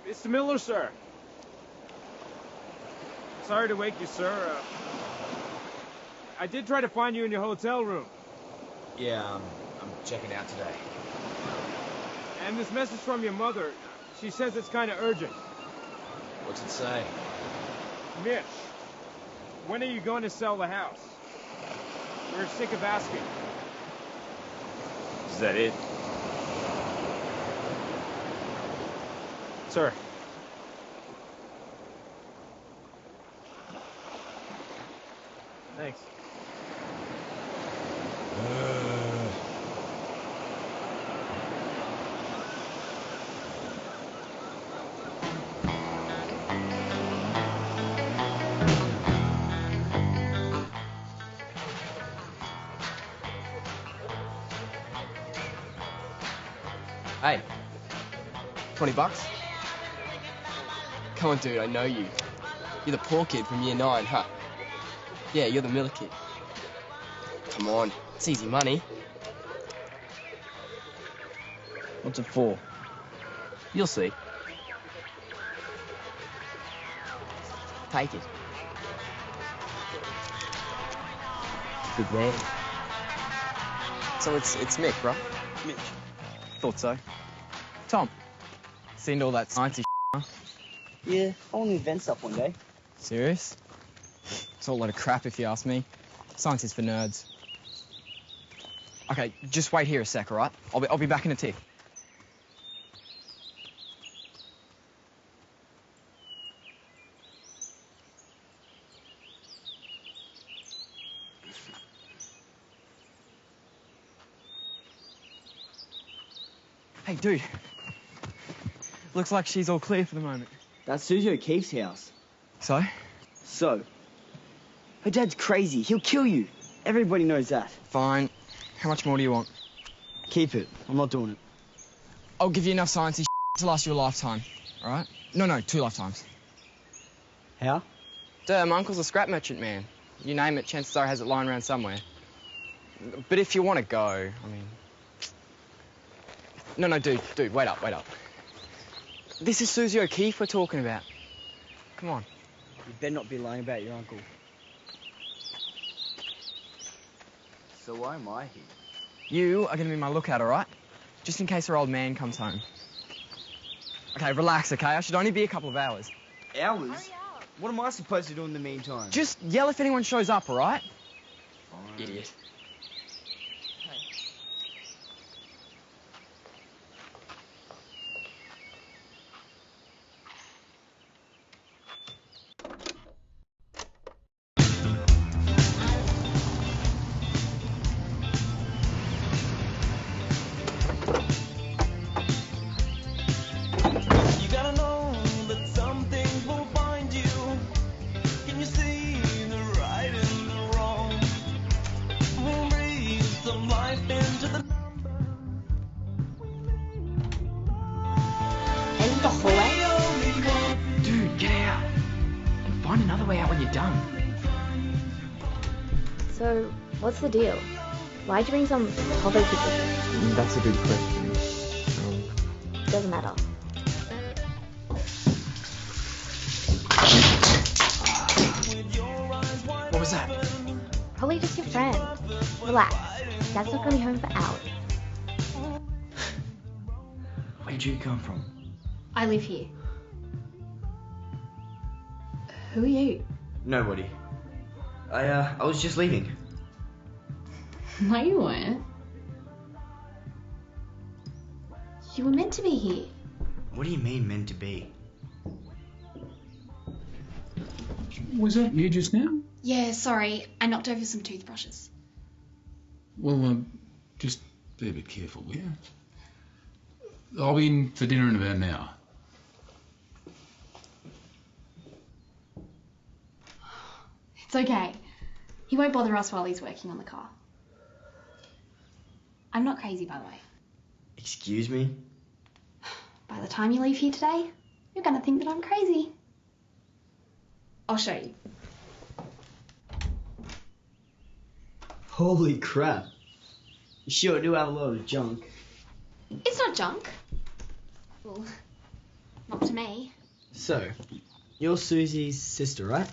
Mr. Miller, sir. Sorry to wake you, sir. I did try to find you in your hotel room. Yeah, I'm checking out today. And this message from your mother, she says it's kind of urgent. What's it say? Mitch, when are you going to sell the house? We're sick of asking. Is that it? Sir. Thanks. Hey, 20 bucks? Come on, dude, I know you. You're the poor kid from year 9, huh? Yeah, you're the Miller kid. Come on, it's easy money. What's it for? You'll see. Take it. Good man. So it's Mick, right? Mitch. Thought so. Tom, seen all that sciencey huh? Yeah, I want to invent stuff one day. Serious? It's all a lot of crap if you ask me. Science is for nerds. Okay, just wait here a sec, all right? I'll be back in a tick. Hey, dude. Looks like she's all clear for the moment. That's Susie O'Keefe's house. So? So? Her dad's crazy. He'll kill you. Everybody knows that. Fine. How much more do you want? Keep it. I'm not doing it. I'll give you enough sciencey to last you a lifetime, all right? No, 2 lifetimes. How? Duh, my uncle's a scrap merchant, man. You name it, chances are he has it lying around somewhere. But if you want to go, I mean... No, dude, wait up. This is Susie O'Keefe we're talking about. Come on. You better not be lying about your uncle. So why am I here? You are going to be my lookout, all right? Just in case her old man comes home. Okay, relax, okay? I should only be a couple of hours. Hours? What am I supposed to do in the meantime? Just yell if anyone shows up, all right? Fine. Idiot. Dude, get out. And find another way out when you're done. So, what's the deal? Why'd you bring some hobo people here? That's a good question. Doesn't matter. What was that? Probably just your friend. Relax. Dad's not gonna be home for hours. Where'd you come from? I live here. Who are you? Nobody. I was just leaving. No, you weren't. You were meant to be here. What do you mean, meant to be? Was that you just now? Yeah, sorry. I knocked over some toothbrushes. Well, just be a bit careful, will you? I'll be in for dinner in about an hour. It's okay. He won't bother us while he's working on the car. I'm not crazy, by the way. Excuse me? By the time you leave here today, you're gonna think that I'm crazy. I'll show you. Holy crap. You sure do have a lot of junk. It's not junk. Well, Not to me. So, you're Susie's sister, right?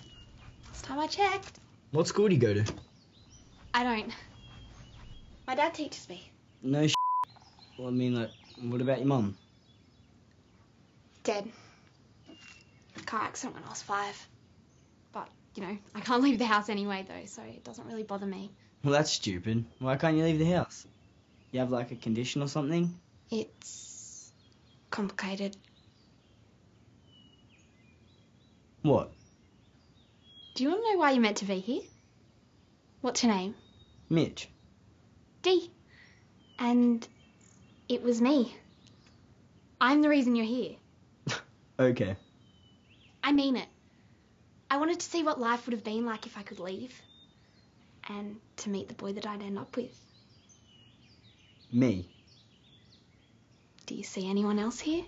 Last time I checked. What school do you go to? I don't. My dad teaches me. No Well, I mean, like, what about your mum? Dead. Car accident when I was 5. But, I can't leave the house anyway, though, so it doesn't really bother me. Well, that's stupid. Why can't you leave the house? You have, like, a condition or something? It's complicated. What? Do you want to know why you're meant to be here? What's your name? Mitch. Dee. And it was me. I'm the reason you're here. Okay. I mean it. I wanted to see what life would have been like if I could leave. And to meet the boy that I'd end up with. Me. Do you see anyone else here?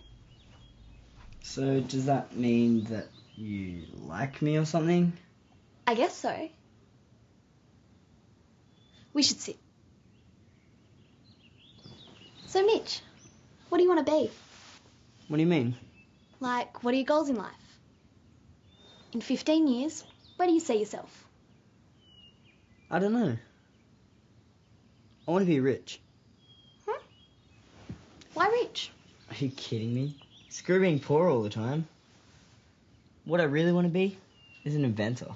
So, does that mean that you like me or something? I guess so. We should sit. So, Mitch, what do you want to be? What do you mean? Like, what are your goals in life? In 15 years, where do you see yourself? I don't know. I want to be rich. Why rich? Are you kidding me? Screw being poor all the time. What I really want to be is an inventor.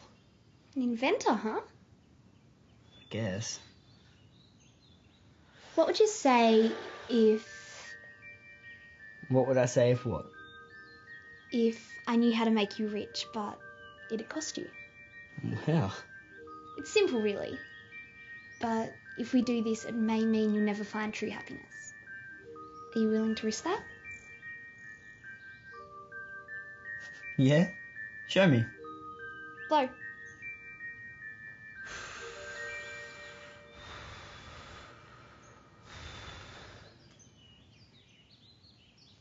An inventor, huh? I guess. What would you say if What would I say if what? I knew how to make you rich, but it'd cost you? Wow. It's simple, really. But if we do this, it may mean you'll never find true happiness. Are you willing to risk that? Yeah? Show me. Blow.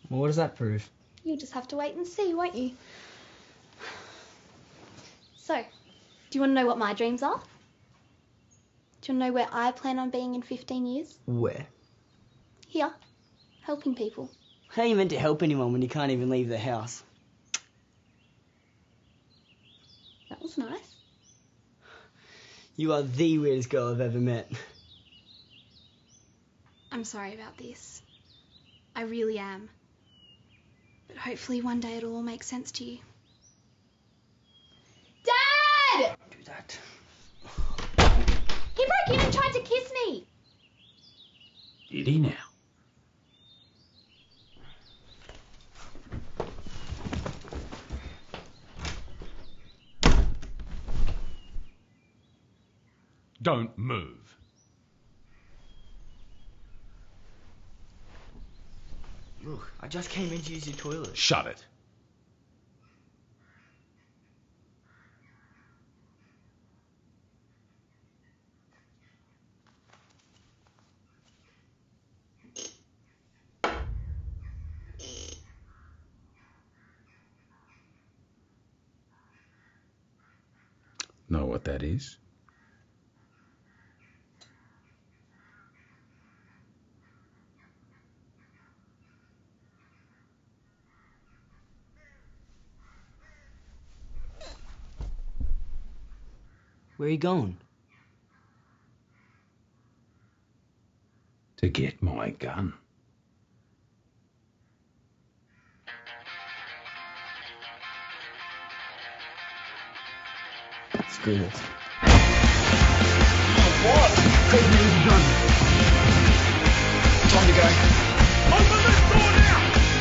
Well, what does that prove? You'll just have to wait and see, won't you? So, do you want to know what my dreams are? Do you want to know where I plan on being in 15 years? Where? Here. Helping people. How are you meant to help anyone when you can't even leave the house? That was nice. You are the weirdest girl I've ever met. I'm sorry about this. I really am. But hopefully one day it'll all make sense to you. Dad! Do that. He broke in and tried to kiss me. Did he now? Don't move. Look, I just came in to use your toilet. Shut it. Know what that is? Where are you going? To get my gun. Screw this. Time to go. Open this door now!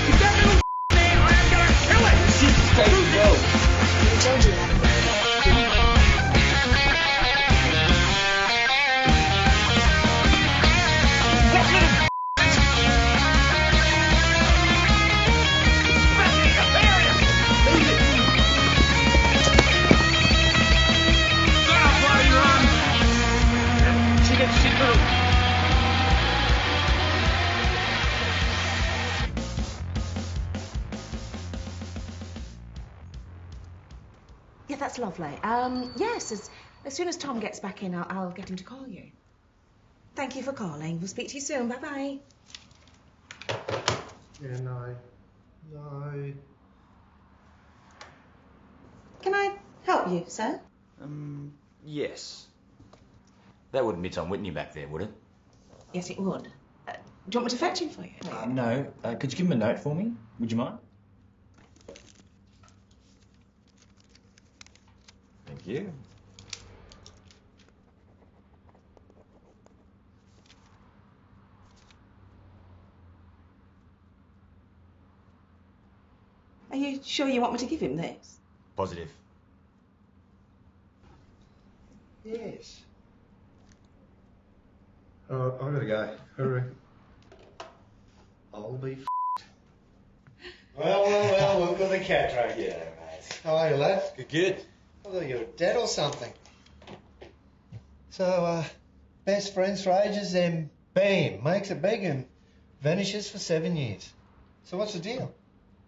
If that little man, I am gonna kill it! Sit straight and go. I told you that. Yeah, that's lovely. Yes, as soon as Tom gets back in, I'll get him to call you. Thank you for calling. We'll speak to you soon. Bye-bye. Yeah, no. got you, sir? Yes. That wouldn't be Tom Whitney back there, would it? Yes, it would. Do you want me to fetch him for you? No. Could you give him a note for me? Would you mind? Thank you. Are you sure you want me to give him this? Positive. Yes. Alright, I've got to go. Hurry. I'll be Well, we've got the cat right here, mate. How are you, lad? Good. I thought you were dead or something. So, best friends for ages, then bam, makes it big and vanishes for 7 years. So what's the deal?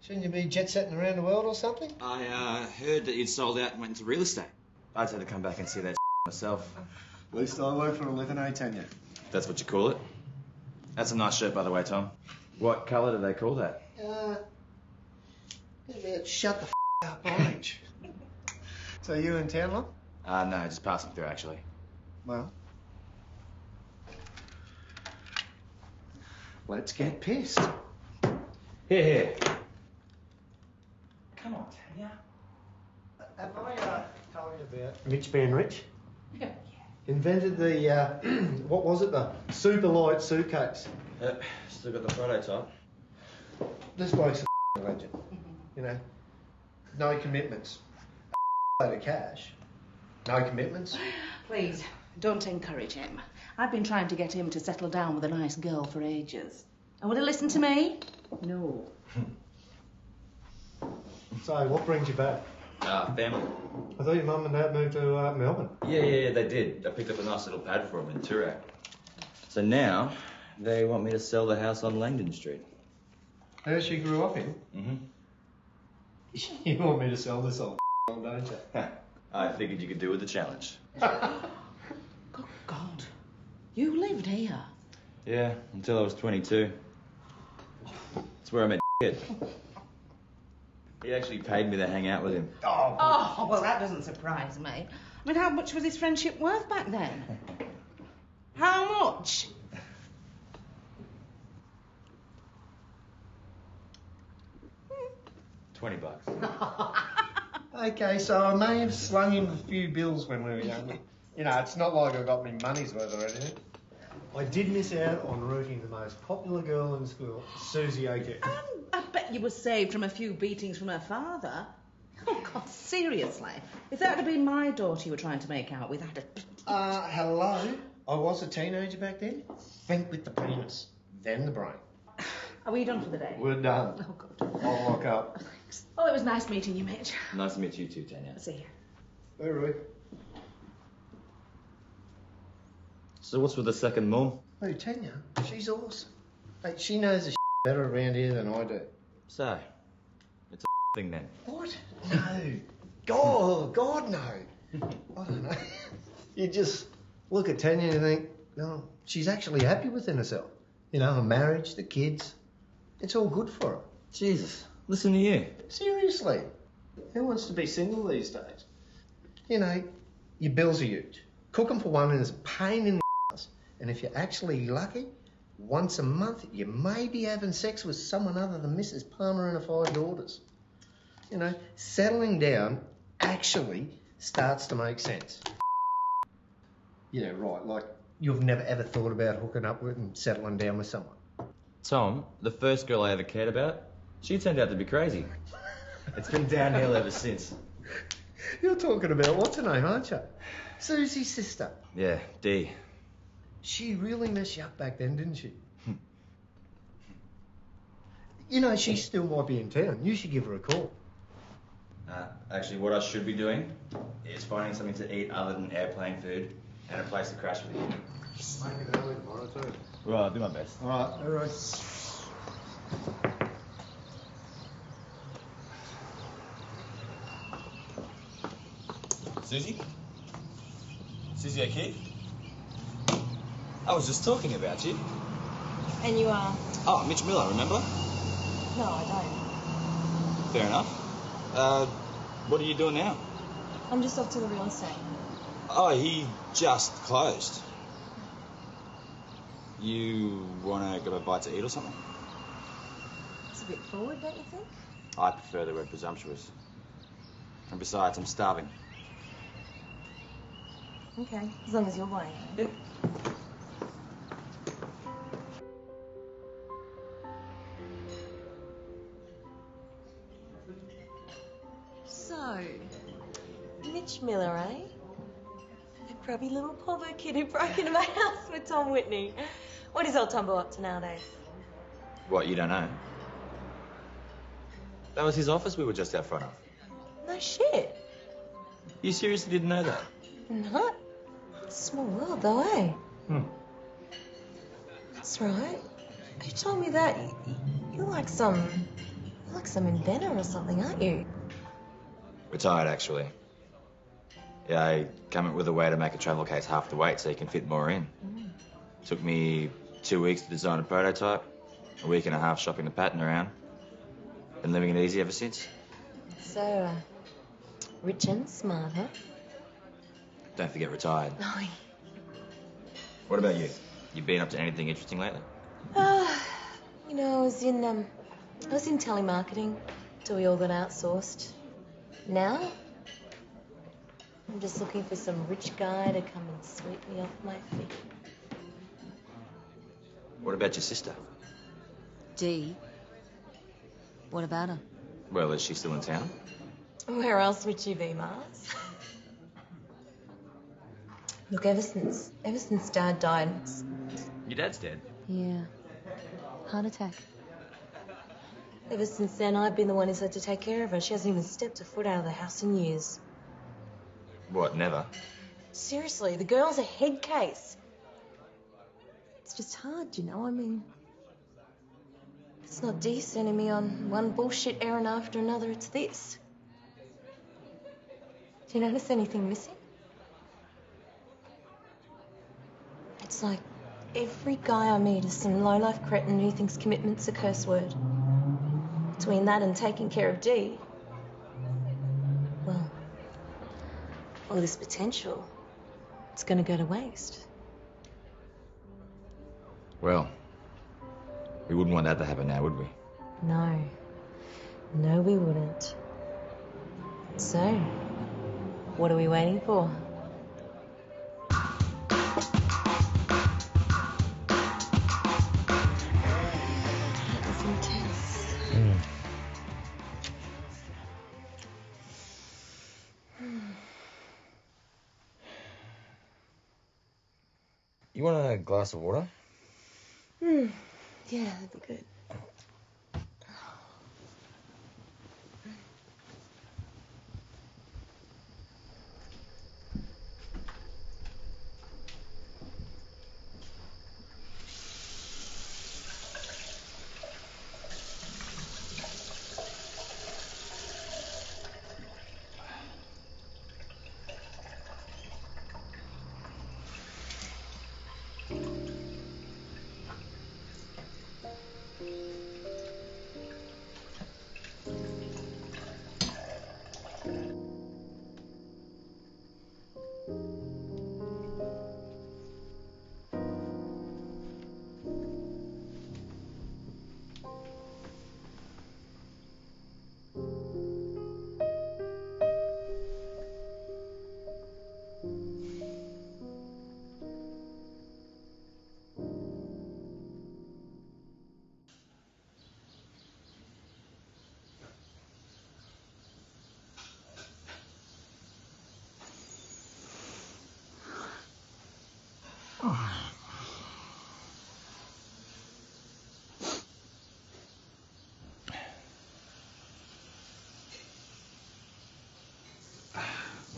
Shouldn't you be jet-setting around the world or something? I heard that you'd sold out and went into real estate. I just had to come back and see that myself. At least I work for a living, Tanya. That's what you call it? That's a nice shirt, by the way, Tom. What colour do they call that? Shut the up, orange. So you in town, long? No, just passing through, actually. Well, let's get pissed. Here. Come on, Tanya. Have I told you about Rich Van Rich? Yeah. Invented the, what was it, the super light suitcase. Yep, still got the prototype. This bloke's a legend. You know, no commitments. Load of cash. No commitments. Please, don't encourage him. I've been trying to get him to settle down with a nice girl for ages. And would he listen to me? No. So, what brings you back? Family. I thought your mum and dad moved to Melbourne. Yeah, they did. I picked up a nice little pad for them in Toorak. So now, they want me to sell the house on Langdon Street. House you grew up in? Mm-hmm. You want me to sell this old don't you? I figured you could do with the challenge. Good God. You lived here? Yeah, until I was 22. That's where I met kid. He actually paid me to hang out with him. Oh, well, that doesn't surprise me. I mean, how much was his friendship worth back then? How much? $20. Okay, so I may have slung him a few bills when we were young. You know, it's not like I got me money's worth or anything. I did miss out on rooting the most popular girl in school, Susie O'Keefe. I bet you were saved from a few beatings from her father. Oh, God, seriously. If that had been my daughter you were trying to make out with, I'd have... Hello? I was a teenager back then. Think with the penis, then the brain. Are we done for the day? We're done. Oh, good. I'll lock up. Thanks. Oh, it was nice meeting you, Mitch. Nice to meet you too, Tanya. See you. Hey, Roy. So what's with the second mum? Oh, Tanya, she's awesome. Hey, she knows the better around here than I do. So, it's a thing then. What? No. God, no. I don't know. You just look at Tanya and think, no, she's actually happy within herself. You know, her marriage, the kids. It's all good for her. Jesus, listen to you. Seriously. Who wants to be single these days? You know, your bills are huge. Cooking for one is a pain in the ass. And if you're actually lucky, once a month you may be having sex with someone other than Mrs. Palmer and her 5 daughters. You know, settling down actually starts to make sense. Yeah, right, like you've never ever thought about hooking up with and settling down with someone. Tom, the first girl I ever cared about, she turned out to be crazy. It's been downhill ever since. You're talking about what's her name, aren't you? Susie's sister. Yeah, Dee. She really messed you up back then, didn't she? You know, she still might be in town. You should give her a call. Actually, what I should be doing is finding something to eat other than airplane food and a place to crash with you. Make it early tomorrow too. Right, I'll do my best. All right. Susie? Susie O'Keefe? I was just talking about you. And you are? Oh, Mitch Miller, remember? No, I don't. Fair enough. What are you doing now? I'm just off to the real estate. Oh, he just closed. You want to grab a bite to eat or something? It's a bit forward, don't you think? I prefer the word presumptuous. And besides, I'm starving. Okay, as long as you're buying. Yep. So, Mitch Miller, eh? The grubby little povo kid who broke into my house with Tom Whitney. What is old Tombo up to nowadays? What, you don't know? That was his office we were just out front of. No shit. You seriously didn't know that? Not? Small world though, eh? Hmm. That's right. You told me that. You're like some inventor or something, aren't you? Retired, actually. Yeah, I came up with a way to make a travel case half the weight so you can fit more in. Took me 2 weeks to design a prototype, a week and a half shopping the pattern around. Been living it easy ever since. So, rich and smart, huh? Don't forget retired. Oh, What about you? You been up to anything interesting lately? you know, I was in telemarketing till we all got outsourced. Now, I'm just looking for some rich guy to come and sweep me off my feet. What about your sister? Dee. What about her? Well, is she still in town? Where else would she be, Mars? Look, ever since Dad died, Your dad's dead. yeah, heart attack. Ever since then, I've been the one who's had to take care of her. She hasn't even stepped a foot out of the house in years. What, never? Seriously, the girl's a head case. It's just hard, you know, I mean... It's not Dee sending me on one bullshit errand after another, it's this. Do you notice anything missing? It's like every guy I meet is some low-life cretin who thinks commitment's a curse word. Between that and taking care of Dee, well, all this potential, it's gonna go to waste. Well, we wouldn't want that to happen now, would we? No. No, we wouldn't. So, what are we waiting for? That was intense. You want a glass of water? Yeah, that'd be good.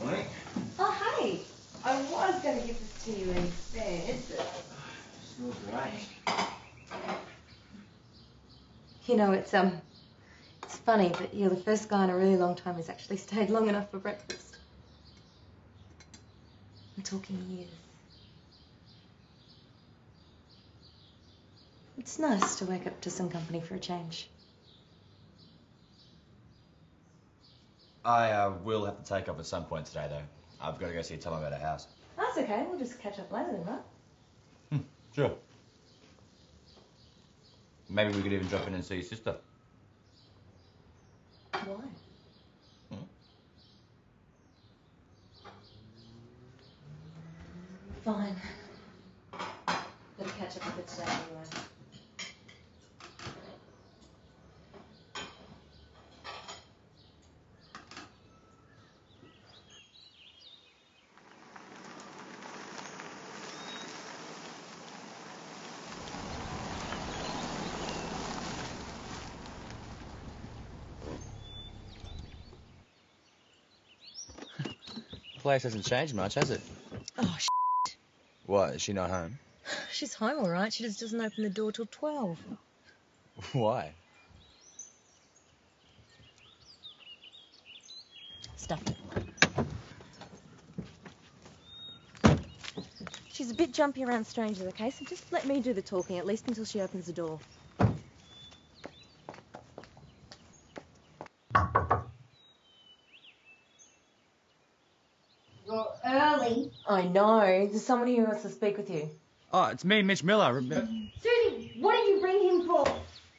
Morning. Oh, hey! I was going to give this to you instead, but... Smells great. You know, it's funny, but you're the first guy in a really long time who's actually stayed long enough for breakfast. I'm talking years. It's nice to wake up to some company for a change. I will have to take off at some point today, though. I've got to go see Tom about her house. That's okay. We'll just catch up later then, right? Sure. Maybe we could even drop in and see your sister. Why? Fine. Let's catch up a bit today anyway. The place hasn't changed much, has it? Oh, What, is she not home? she's home all right. She just doesn't open the door till 12. Why? Stuff it. She's a bit jumpy around strangers, okay? So just let me do the talking, at least until she opens the door. You're early. I know. There's someone here who wants to speak with you. Oh, it's me, Mitch Miller. Susie, what did you bring him for?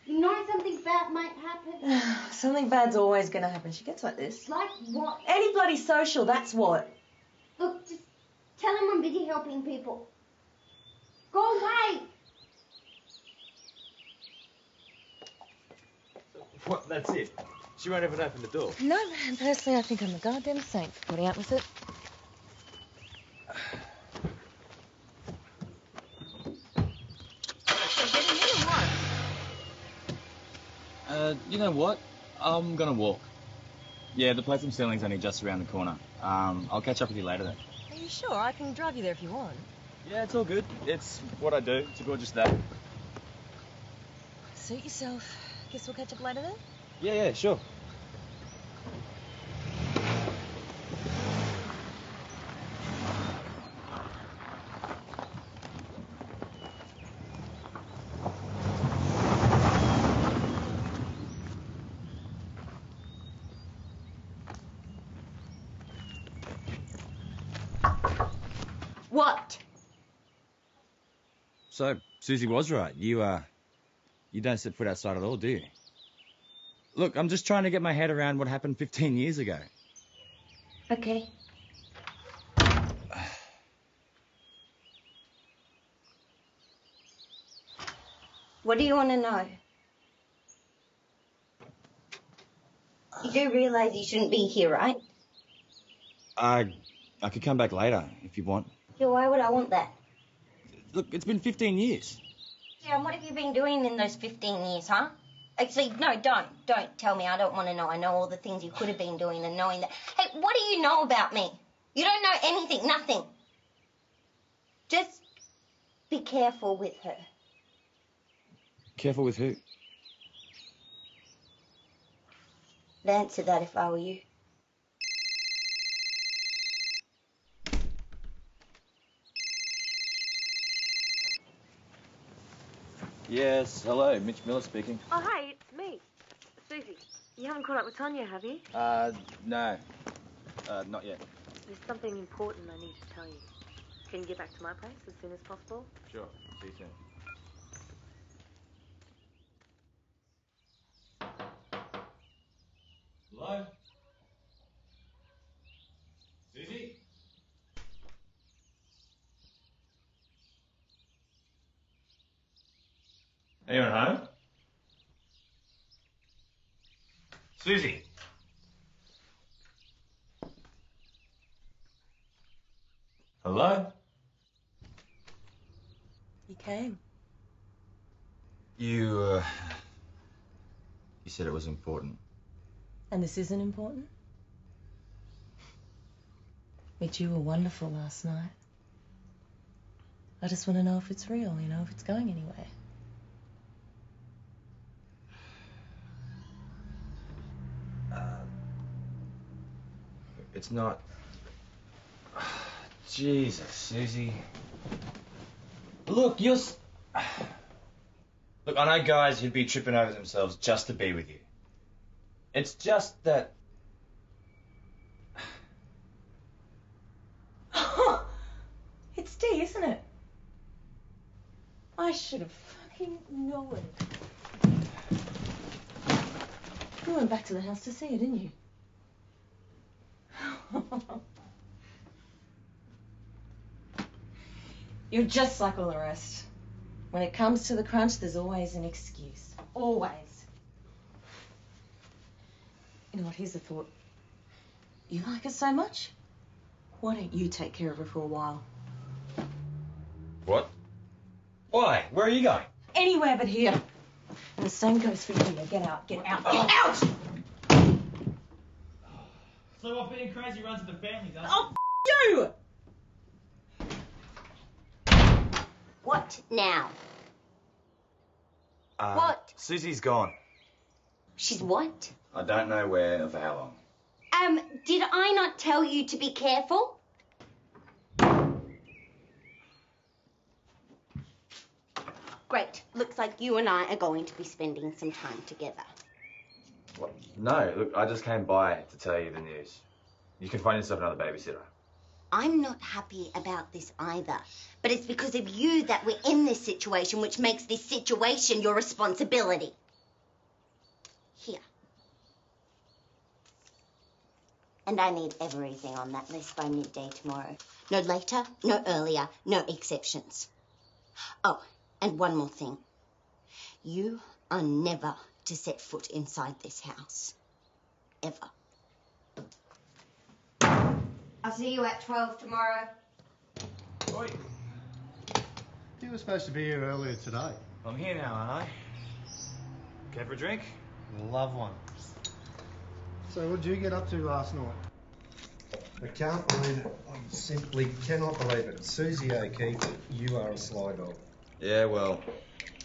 You know something bad might happen. Something bad's always going to happen. She gets like this. Like what? Any bloody social, that's what. Look, just tell him I'm busy helping people. Go away. What, that's it? She won't even open the door. No, and personally, I think I'm a goddamn saint for putting up with it. You know what? I'm gonna walk. Yeah, the place I'm selling's only just around the corner. I'll catch up with you later then. Are you sure? I can drive you there if you want. Yeah, it's all good. It's what I do. It's a gorgeous day. Suit yourself. Guess we'll catch up later then? Yeah, sure. What? So, Susie was right. You don't set foot outside at all, do you? Look, I'm just trying to get my head around what happened 15 years ago. Okay. What do you want to know? You do realise you shouldn't be here, right? I could come back later if you want. Yeah, why would I want that? Look, it's been 15 years. Yeah, and what have you been doing in those 15 years, huh? Actually, no, don't tell me. I don't want to know. I know all the things you could have been doing and knowing that. Hey, what do you know about me? You don't know anything, nothing. Just be careful with her. Careful with who? I'd answer that if I were you. Yes, hello, Mitch Miller speaking. Oh, hi, it's me. Susie. You haven't caught up with Tonya, have you? No. Not yet. There's something important I need to tell you. Can you get back to my place as soon as possible? Sure, see you soon. Hello? Susie? Anyone home? Susie? Hello? You came. You said it was important. And this isn't important? Mitch, you were wonderful last night. I just want to know if it's real, if it's going anywhere. It's not... Jesus, Susie. Look, Look, I know guys who'd be tripping over themselves just to be with you. It's just that I should have fucking known. You went back to the house to see her, didn't you? You're just like all the rest. When it comes to the crunch, there's always an excuse. Always. You know what? Here's a thought. You like her so much? Why don't you take care of her for a while? What? Why? Where are you going? Anywhere but here. And the same goes for you. Get out. Get out. Get out! So what being crazy runs in the family, does Oh, you! What now? What? Susie's gone. She's what? I don't know where or for how long. Did I not tell you to be careful? Great. Looks like you and I are going to be spending some time together. What? No, look, I just came by to tell you the news. You can find yourself another babysitter. I'm not happy about this either. But it's because of you that we're in this situation, which makes this situation your responsibility. Here. And I need everything on that list by midday tomorrow. No later, no earlier, no exceptions. Oh, and one more thing. You are never to set foot inside this house. Ever. I'll see you at 12 tomorrow. Oi. You were supposed to be here earlier today. I'm here now, aren't I? Care for a drink? Love one. So what did you get up to last night? I can't believe it. I simply cannot believe it. Susie O'Keefe, you are a sly dog. Yeah, well,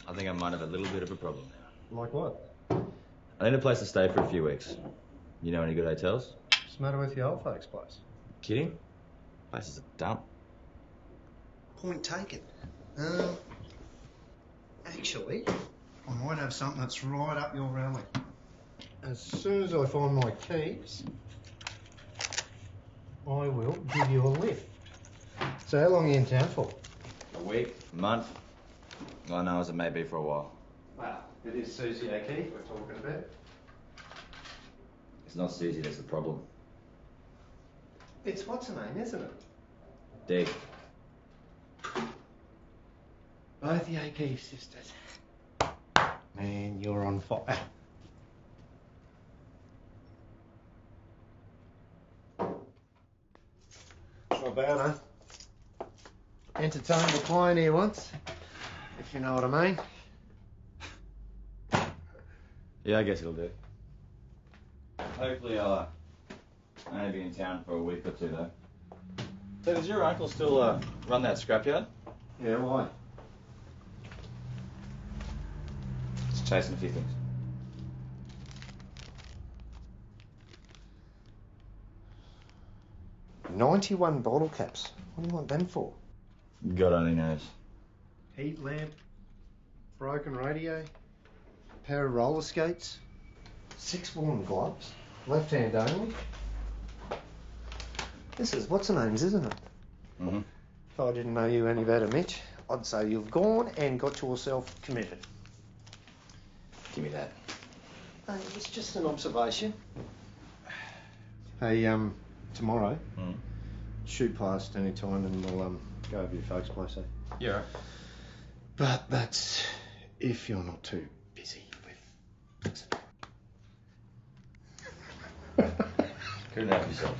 I think I might have a little bit of a problem now. Like what? I need a place to stay for a few weeks. You know any good hotels? What's the matter with your old folks' place? Kidding? Place is a dump. Point taken. Actually, I might have something that's right up your alley. As soon as I find my keys, I will give you a lift. So how long are you in town for? A week? A month? I know as it may be for a while. Well, it is Susie O'Keefe we're talking about. It's not Susie that's the problem. It's what's her name, isn't it? Deg. Both the O'Keefe sisters. Man, you're on fire. Not bad, huh? Entertained a client here once, if you know what I mean. Yeah, I guess it'll do. Hopefully I'll only be in town for a week or two, though. So does your uncle still run that scrapyard? Yeah, why? Just chasing a few things. $91 bottle caps. What do you want them for? God only knows. Heat lamp, broken radio, pair of roller skates, 6 worn gloves, left hand only. This is what's her name's, isn't it? Mm-hmm. If I didn't know you any better, Mitch, I'd say you've gone and got yourself committed. Give me that. It's just an observation. Hey, tomorrow, shoot past any time and we'll go over your folks' place, eh? Yeah, right. But that's if you're not too busy with... Couldn't help yourself.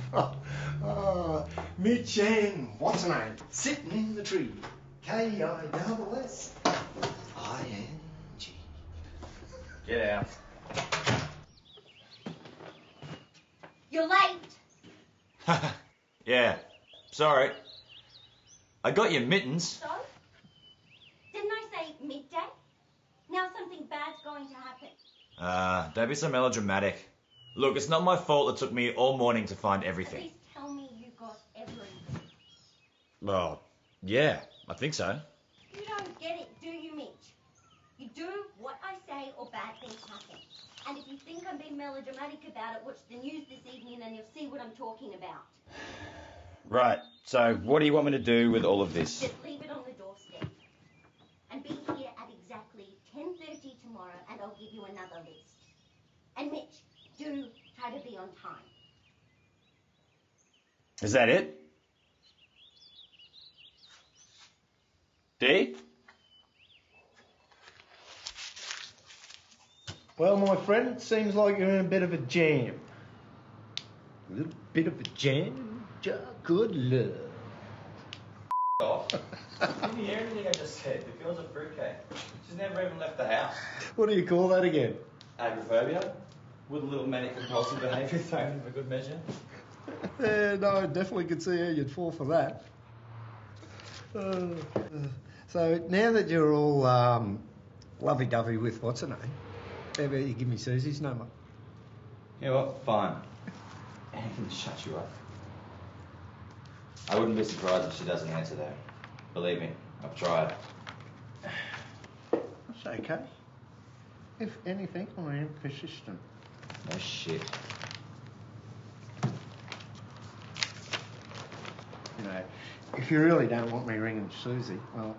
Mitch and what's her name? Sitting in the tree. K-I-double-S-I-N-G. Get out. You're late. Yeah, sorry. I got your mittens. So? Didn't I say midday? Now something bad's going to happen. Don't be so melodramatic. Look, it's not my fault it took me all morning to find everything. Please tell me you got everything. Well, yeah, I think so. You don't get it, do you, Mitch? You do what I say or bad things happen. And if you think I'm being melodramatic about it, watch the news this evening and you'll see what I'm talking about. Right, so what do you want me to do with all of this? Just leave it on the doorstep. And be here at exactly 10:30 tomorrow, and I'll give you another list. And Mitch, do try to be on time. Is that it? Dee? Well, my friend, seems like you're in a bit of a jam. A little bit of a jam, good love. Off. Didn't you hear anything I just said? The girl's a fruitcake. She's never even left the house. What do you call that again? Agoraphobia? With a little manic compulsive behaviour thrown in for good measure. Yeah, no, I definitely could see how you'd fall for that. So now that you're all lovey-dovey with what's her name, how about you give me Susie's number? You know what? Fine. Anything to shut you up. I wouldn't be surprised if she doesn't answer though. Believe me, I've tried. That's okay. If anything, I am persistent. No shit. You know, if you really don't want me ringing Susie, well,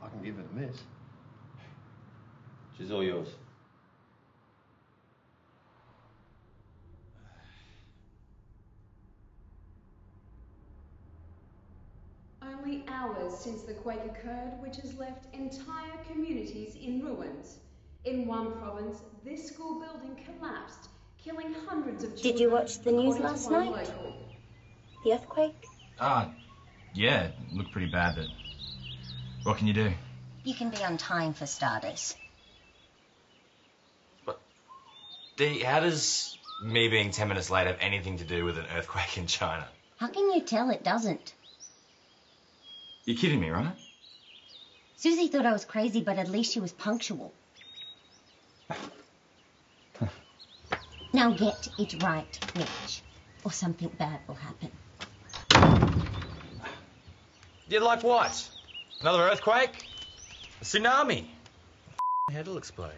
I can give it a miss. She's all yours. Only hours since the quake occurred, which has left entire communities in ruins. In one province, this school building collapsed, killing hundreds of children. Did you watch the news according to last one night? local. The earthquake? Yeah, it looked pretty bad, but what can you do? You can be on time for starters. Dee, how does me being 10 minutes late have anything to do with an earthquake in China? How can you tell it doesn't? You're kidding me, right? Susie thought I was crazy, but at least she was punctual. Now get it right, Mitch, or something bad will happen. Yeah, like what? Another earthquake? A tsunami? My head will explode.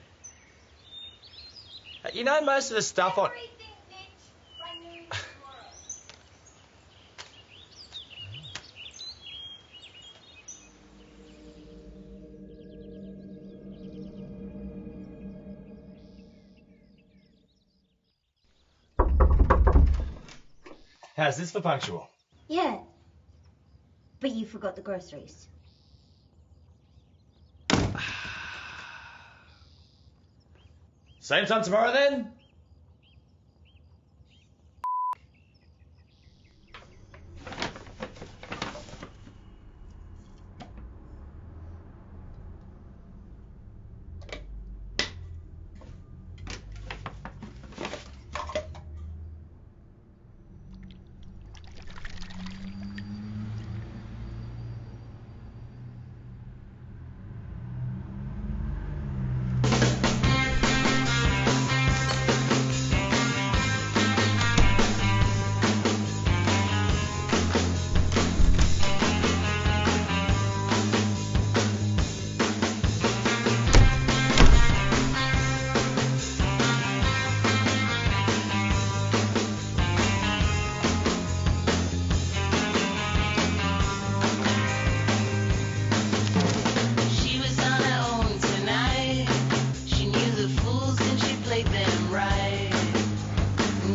You know most of the stuff on... How's this for punctual? Yeah. But you forgot the groceries. Same time tomorrow then? She was on her own tonight. She knew the fools and she played them right.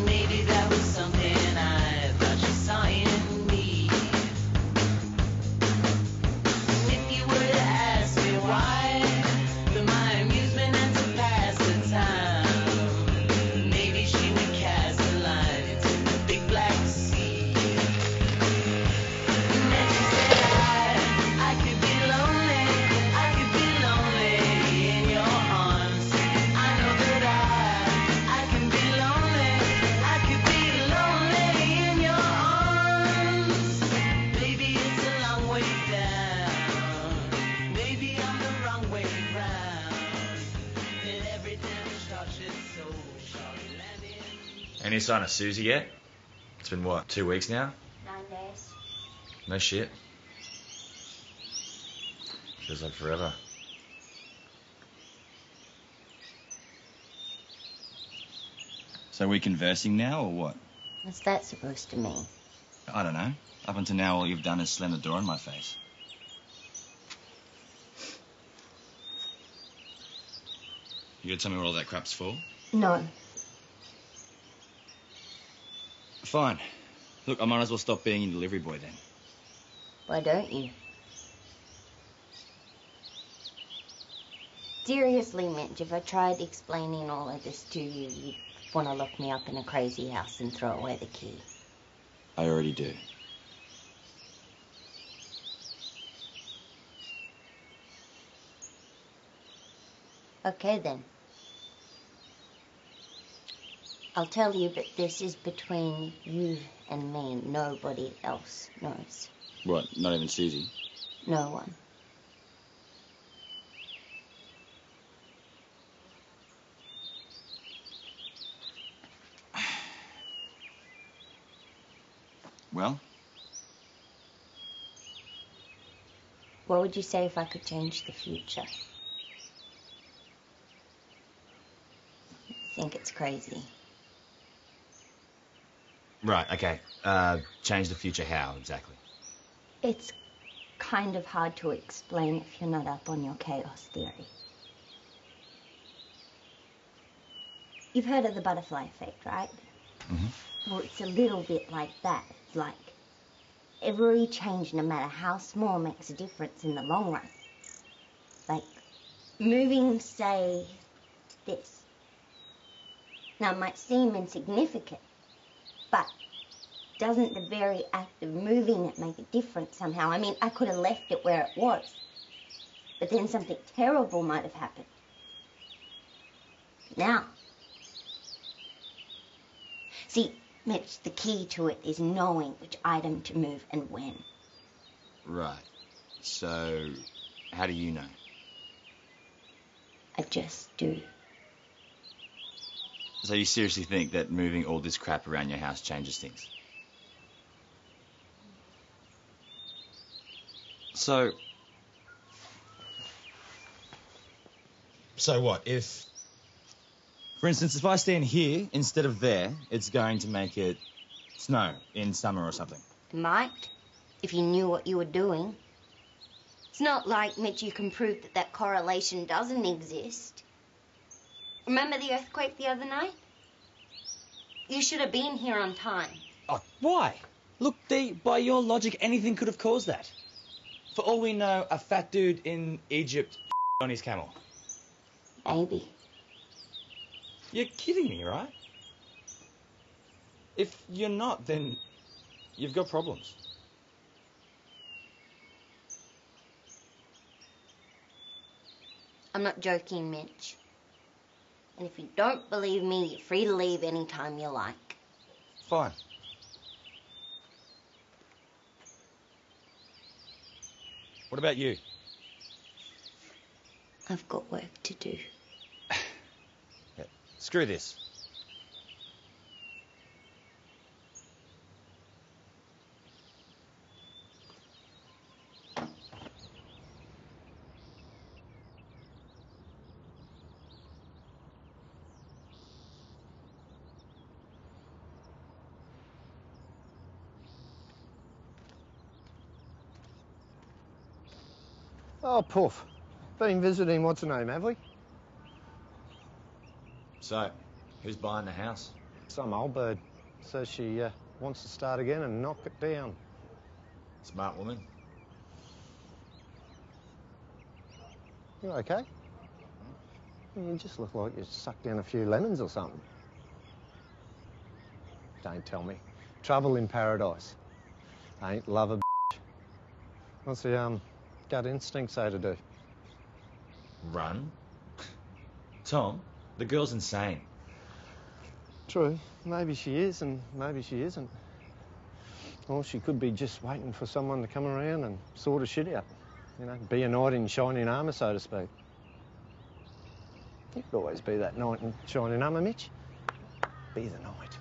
Maybe that was something I thought she saw in me. If you were to ask me why, for my amusement and to pass the time, maybe she would cast a line into the big black sea. And then she said I could be lonely. I could be lonely in your arms. I know that I can be lonely. I could be lonely in your arms. Baby, it's a long way down. Maybe I'm the wrong way round. And every damn shot is so sharp landing. Any sign of Susie yet? It's been what, 2 weeks now? 9 days. No shit. Feels like forever. So are we conversing now or what? What's that supposed to mean? I don't know. Up until now all you've done is slam the door in my face. You gonna tell me what all that crap's for? No. Fine. Look, I might as well stop being your delivery boy then. Why don't you? Seriously, Mitch, if I tried explaining all of this to you, you'd want to lock me up in a crazy house and throw away the key. I already do. Okay, then. I'll tell you, but this is between you and me, and nobody else knows. What, not even Susie? No one. Well? What would you say if I could change the future? I think it's crazy. Right, okay. Change the future how, exactly? It's kind of hard to explain if you're not up on your chaos theory. You've heard of the butterfly effect, right? Mm-hmm. Well, it's a little bit like that. It's like every change, no matter how small, makes a difference in the long run. Like moving, say, this. Now, it might seem insignificant, but doesn't the very act of moving it make a difference somehow? I mean, I could have left it where it was, but then something terrible might have happened. Now, see, Mitch, the key to it is knowing which item to move and when. Right. So, how do you know? I just do. So you seriously think that moving all this crap around your house changes things? So what? If, for instance, if I stand here instead of there, it's going to make it snow in summer or something. It might, if you knew what you were doing. It's not like, Mitch, you can prove that that correlation doesn't exist. Remember the earthquake the other night? You should have been here on time. Oh, why? Look, Dee, by your logic, anything could have caused that. For all we know, a fat dude in Egypt on his camel. Maybe. You're kidding me, right? If you're not, then you've got problems. I'm not joking, Mitch. And if you don't believe me, you're free to leave any time you like. Fine. What about you? I've got work to do. Yeah, screw this. Oh, Puff. Been visiting what's her name, have we? So, who's buying the house? Some old bird. Says she wants to start again and knock it down. Smart woman. You okay? You just look like you sucked down a few lemons or something. Don't tell me. Trouble in paradise. Ain't love a bitch. What's the gut instinct say to do? Run? Tom, the girl's insane. True. Maybe she is and maybe she isn't. Or she could be just waiting for someone to come around and sort her shit out. You know, be a knight in shining armour, so to speak. You could always be that knight in shining armour, Mitch. Be the knight.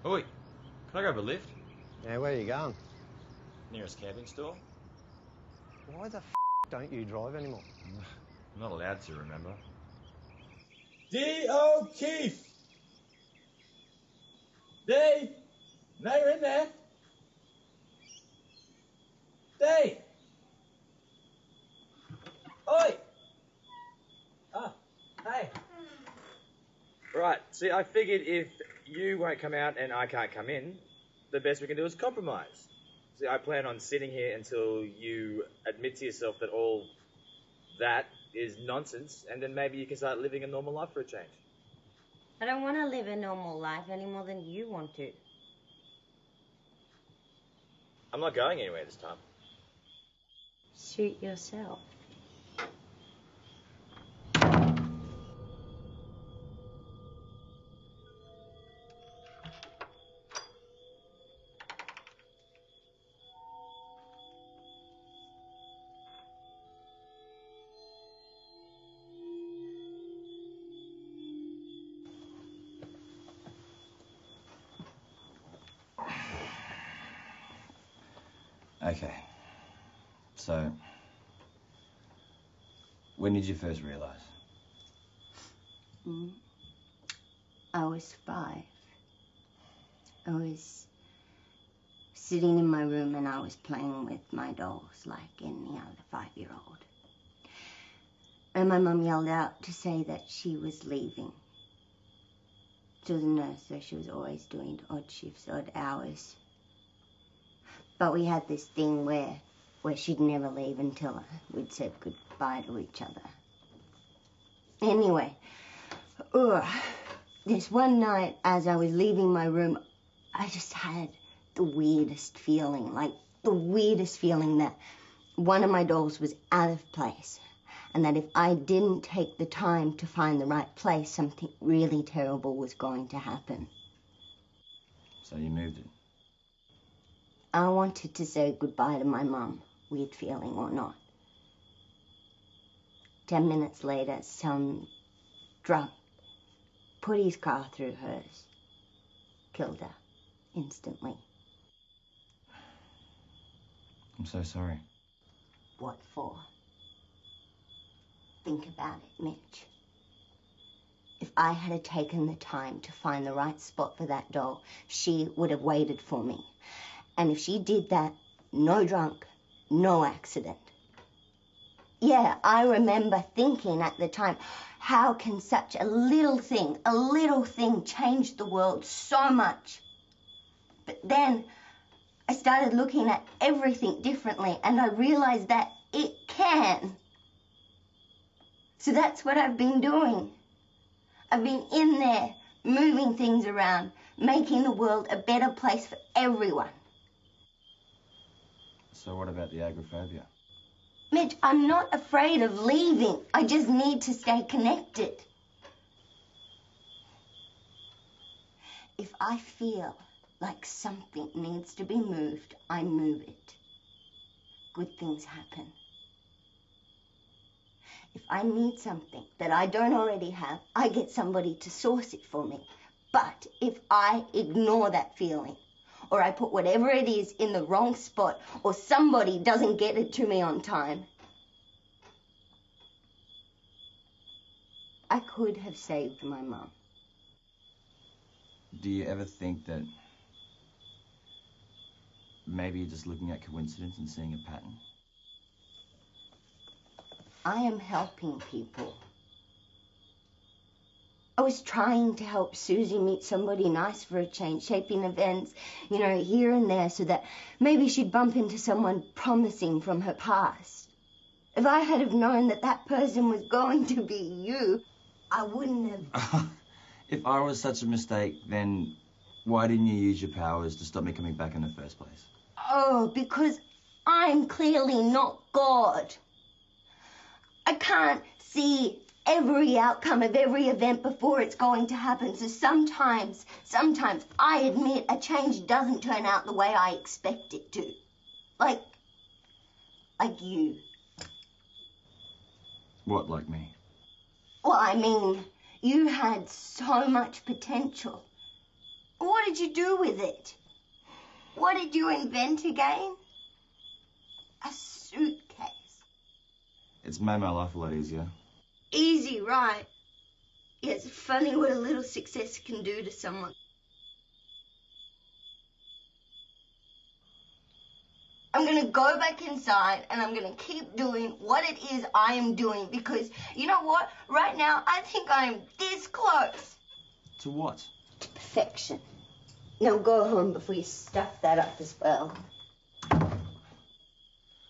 Oi, can I grab a lift? Yeah, where are you going? Nearest camping store? Why the don't you drive anymore? I'm not allowed to, remember? D. O'Keefe! Dave! Now you're in there. Dave! Oi! Ah, hey. Right, see, I figured if you won't come out and I can't come in, the best we can do is compromise. See, I plan on sitting here until you admit to yourself that all that is nonsense, and then maybe you can start living a normal life for a change. I don't want to live a normal life any more than you want to. I'm not going anywhere this time. Suit yourself. Okay. So, when did you first realise? I was 5. I was sitting in my room and I was playing with my dolls like any other 5-year-old. And my mum yelled out to say that she was leaving. She was a nurse, so she was always doing odd shifts, odd hours. But we had this thing where she'd never leave until we'd said goodbye to each other. Anyway, this one night as I was leaving my room, I just had the weirdest feeling, that one of my dolls was out of place, and that if I didn't take the time to find the right place, something really terrible was going to happen. So you moved it? I wanted to say goodbye to my mum, weird feeling or not. 10 minutes later, some drunk put his car through hers, killed her instantly. I'm so sorry. What for? Think about it, Mitch. If I had taken the time to find the right spot for that doll, she would have waited for me. And if she did that, no drunk, no accident. Yeah, I remember thinking at the time, how can such a little thing change the world so much? But then I started looking at everything differently and I realized that it can. So that's what I've been doing. I've been in there, moving things around, making the world a better place for everyone. So what about the agoraphobia? Mitch, I'm not afraid of leaving. I just need to stay connected. If I feel like something needs to be moved, I move it. Good things happen. If I need something that I don't already have, I get somebody to source it for me. But if I ignore that feeling, or I put whatever it is in the wrong spot, or somebody doesn't get it to me on time, I could have saved my mum. Do you ever think that maybe you're just looking at coincidence and seeing a pattern? I am helping people. I was trying to help Susie meet somebody nice for a change, shaping events, here and there so that maybe she'd bump into someone promising from her past. If I had have known that that person was going to be you, I wouldn't have... If I was such a mistake, then why didn't you use your powers to stop me coming back in the first place? Oh, because I'm clearly not God. I can't see every outcome of every event before it's going to happen. So sometimes I admit a change doesn't turn out the way I expect it to. Like you. What, like me? Well, I mean, you had so much potential. What did you do with it? What did you invent again? A suitcase. It's made my life a lot easier. Easy, right? Yeah, it's funny what a little success can do to someone. I'm going to go back inside and I'm going to keep doing what it is I am doing because, you know what? Right now, I think I am this close. To what? To perfection. Now go home before you stuff that up as well.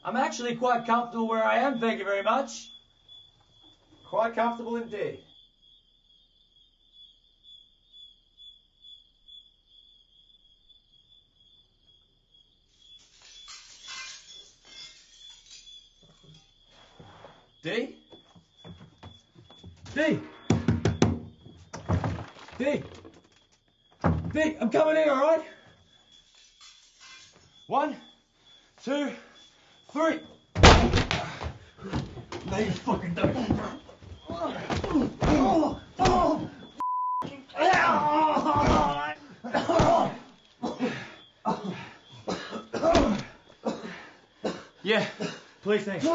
I'm actually quite comfortable where I am, thank you very much. Quite comfortable indeed. D? D? D? D, I'm coming in, alright? 1, 2, 3. No, you fucking don't. Yeah, please, thanks.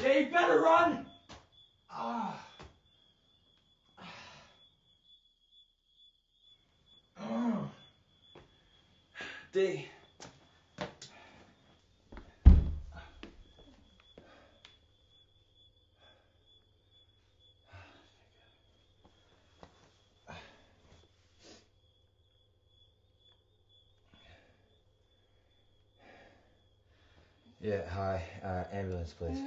Yeah, you better run. D. Yeah, hi. Ambulance, please.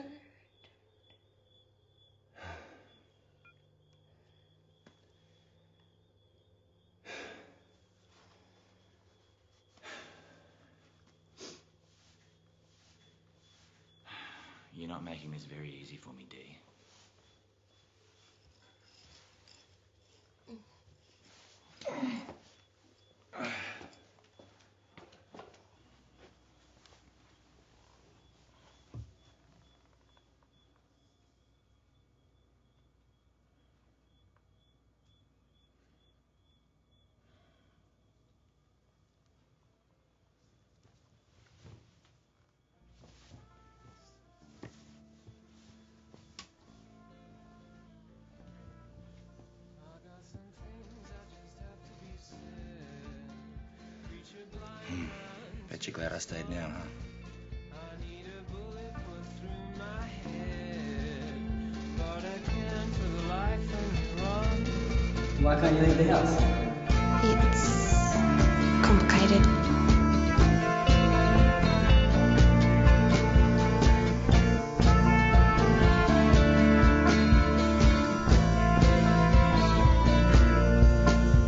You're not making this very easy for me, D. Bet you're glad I stayed down, huh? Why can't you leave the house? It's complicated.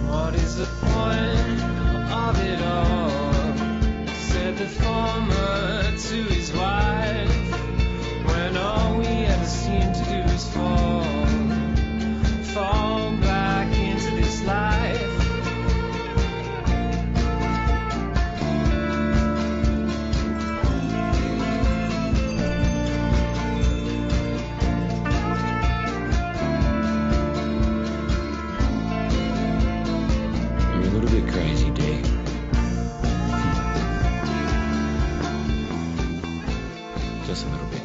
What is the point of it all? Said the farmer to his wife, when all we ever seem to do is fall back into this life. You're a little bit crazy, D. Just a little bit.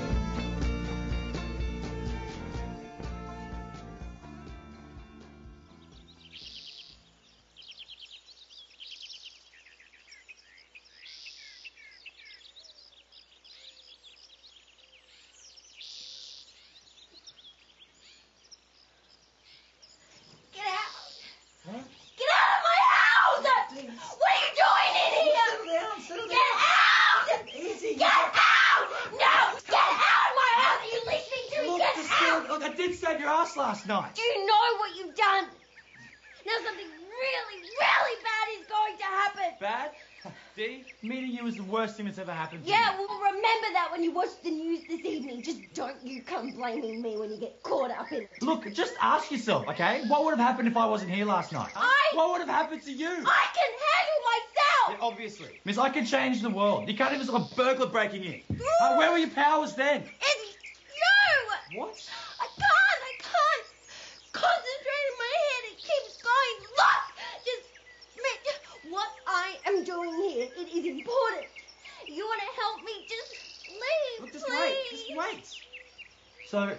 Get out! Get out of my house! What are you doing in here? Get out! Easy. Get out! No! Get out of my house! Are you listening to me? Get out! Look, I did save your ass last night. Do you know what you've done? Now something really, really bad is going to happen. Bad? D, meeting you is the worst thing that's ever happened to Yeah, me. well, remember that when you watch the news this evening. Just don't you come blaming me when you get caught up in it. Look, just ask yourself, okay? What would have happened if I wasn't here last night? What would have happened to you? I can handle myself! Yeah, obviously. Miss, I can change the world. You can't even stop a burglar breaking in. Where were your powers then? It's you! What? I can't concentrate in my head. It keeps going. Look! Just, Mitch, what I am doing here, it is important. You want to help me? Just leave, Look, just please. wait. So,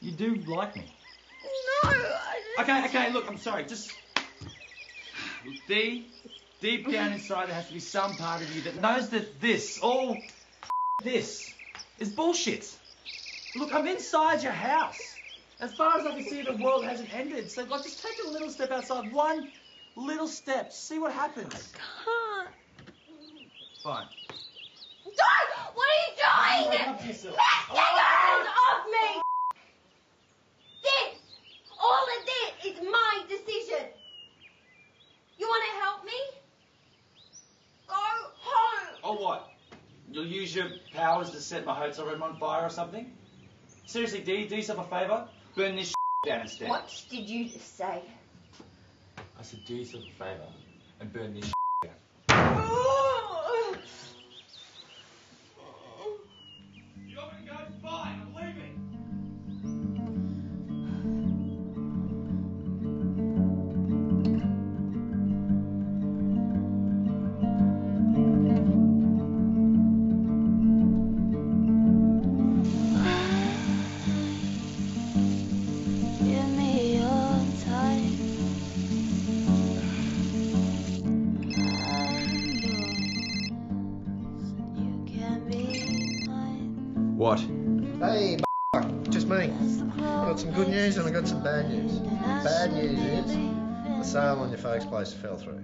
you do like me? No, I just... Okay, look, I'm sorry, just... Look, Dee, deep down inside there has to be some part of you that knows that this is bullshit. Look, I'm inside your house. As far as I can see, the world hasn't ended. So, like, just take a little step outside. One little step. See what happens. Can't. Fine. Don't! What are you doing? Wake up to yourself. Take your hands off me! This, all of this is my decision. You want to help me? Go home. Or what? You'll use your powers to set my hotel room on fire or something? Seriously, Dee, do yourself a favour. Burn this down instead. What did you just say? I said, do yourself a favour and burn this down. You want me to go? Fine, I'm leaving. Give me your time. You can be mine. What? Hey, just me. I got some good news and I got some bad news. Bad news is the sale on your folks' place fell through.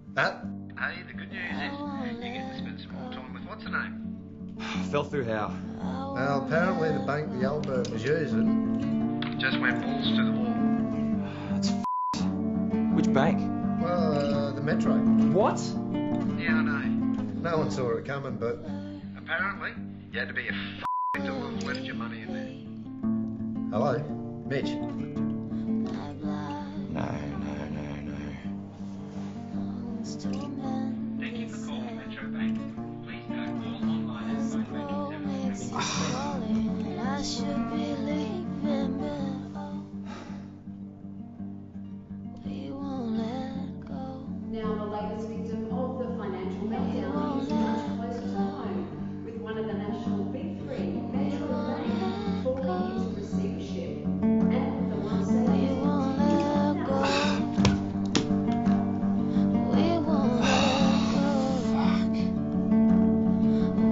But hey, the good news is you get to spend some more time with what's her name? Fell through how? Well, apparently the bank the Albert was using just went balls to the wall. Which bank? Well, the Metro. What? Yeah, I know. No one saw it coming, but apparently you had to be a to have letted your money in there. Hello, Mitch. No. Thank you for calling Metro Bank. Please note all online and phone banking services. I should be leaving, but oh, we won't let go. Now the latest victim of the financial meltdown is much closer to home, with one of the national big three, Metro Bank, falling into receivership, and the one saying We won't let go. We won't let go.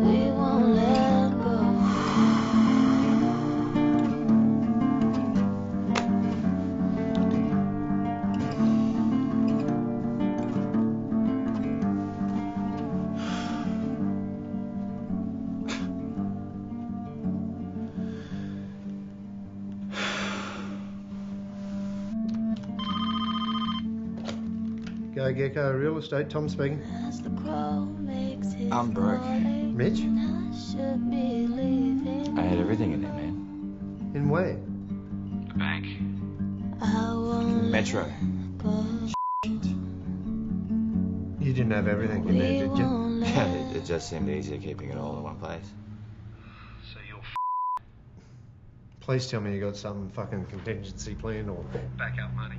We won't let go. Go Gecko Real Estate, Tom speaking. As the crow makes his I'm broke. Mitch? I should be leaving. I had everything in there, man. In where? The bank. I won't Metro. go. You didn't have everything in there, did you? Yeah, it just seemed easier keeping it all in one place. So you're Please tell me you got some fucking contingency plan or backup money.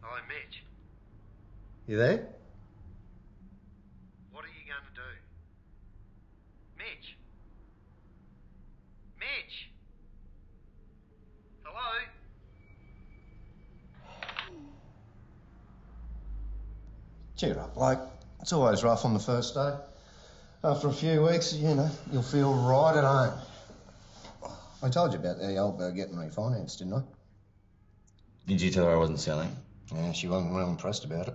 Hello, Mitch. You there? What are you going to do? Mitch? Mitch? Hello? Cheer up, bloke. It's always rough on the first day. After a few weeks, you know, you'll feel right at home. I told you about the Albert getting refinanced, didn't I? Did you tell her I wasn't selling? Yeah, she wasn't well impressed about it.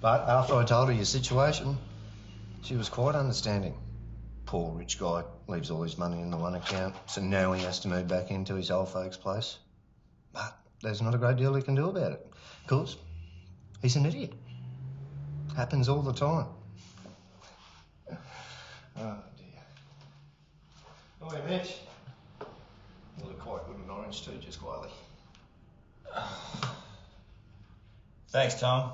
But after I told her your situation, she was quite understanding. Poor rich guy leaves all his money in the one account, so now he has to move back into his old folks' place. But there's not a great deal he can do about it. Of course, he's an idiot. Happens all the time. Oh, dear. Oh, hey, Mitch. You look quite good in orange too, just quietly. Thanks, Tom.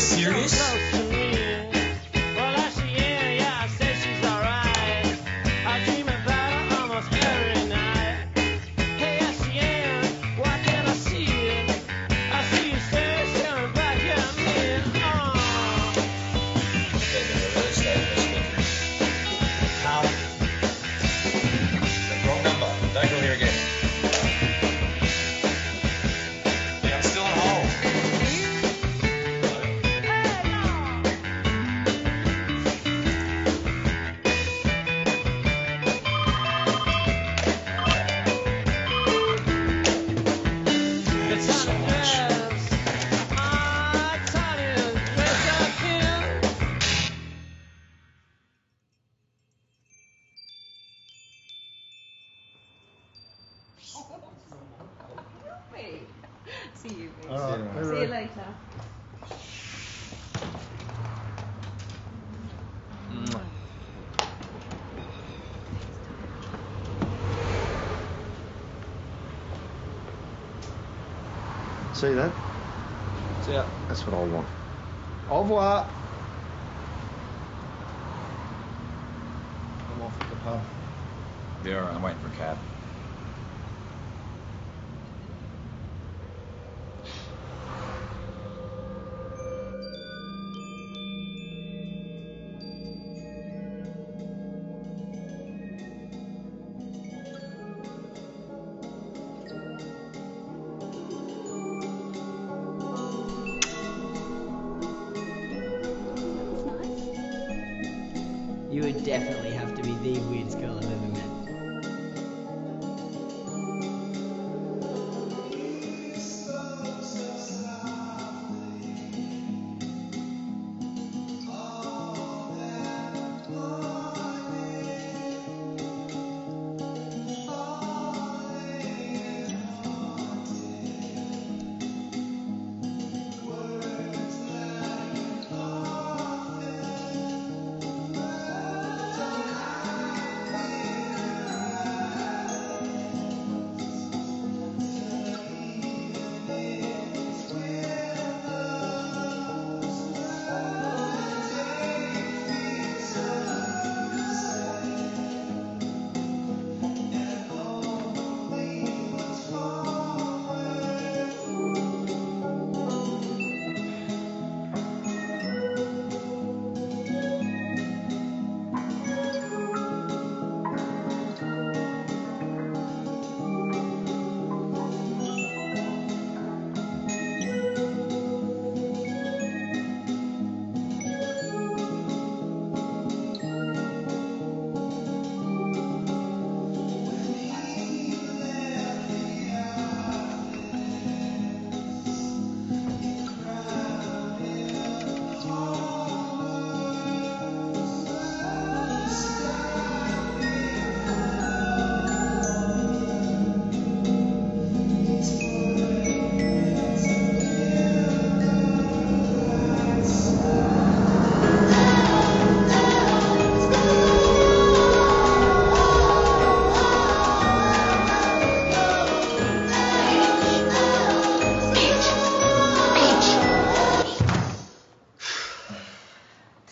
serious? Wrong number. Don't go here again. Yeah, I'm still on hold. See you. All right. See you later. See that? See ya. That's what I want. Au revoir. I'm off at the pub. Be alright, I'm waiting for a cab. You would definitely have to be the weirdest girl I've ever met.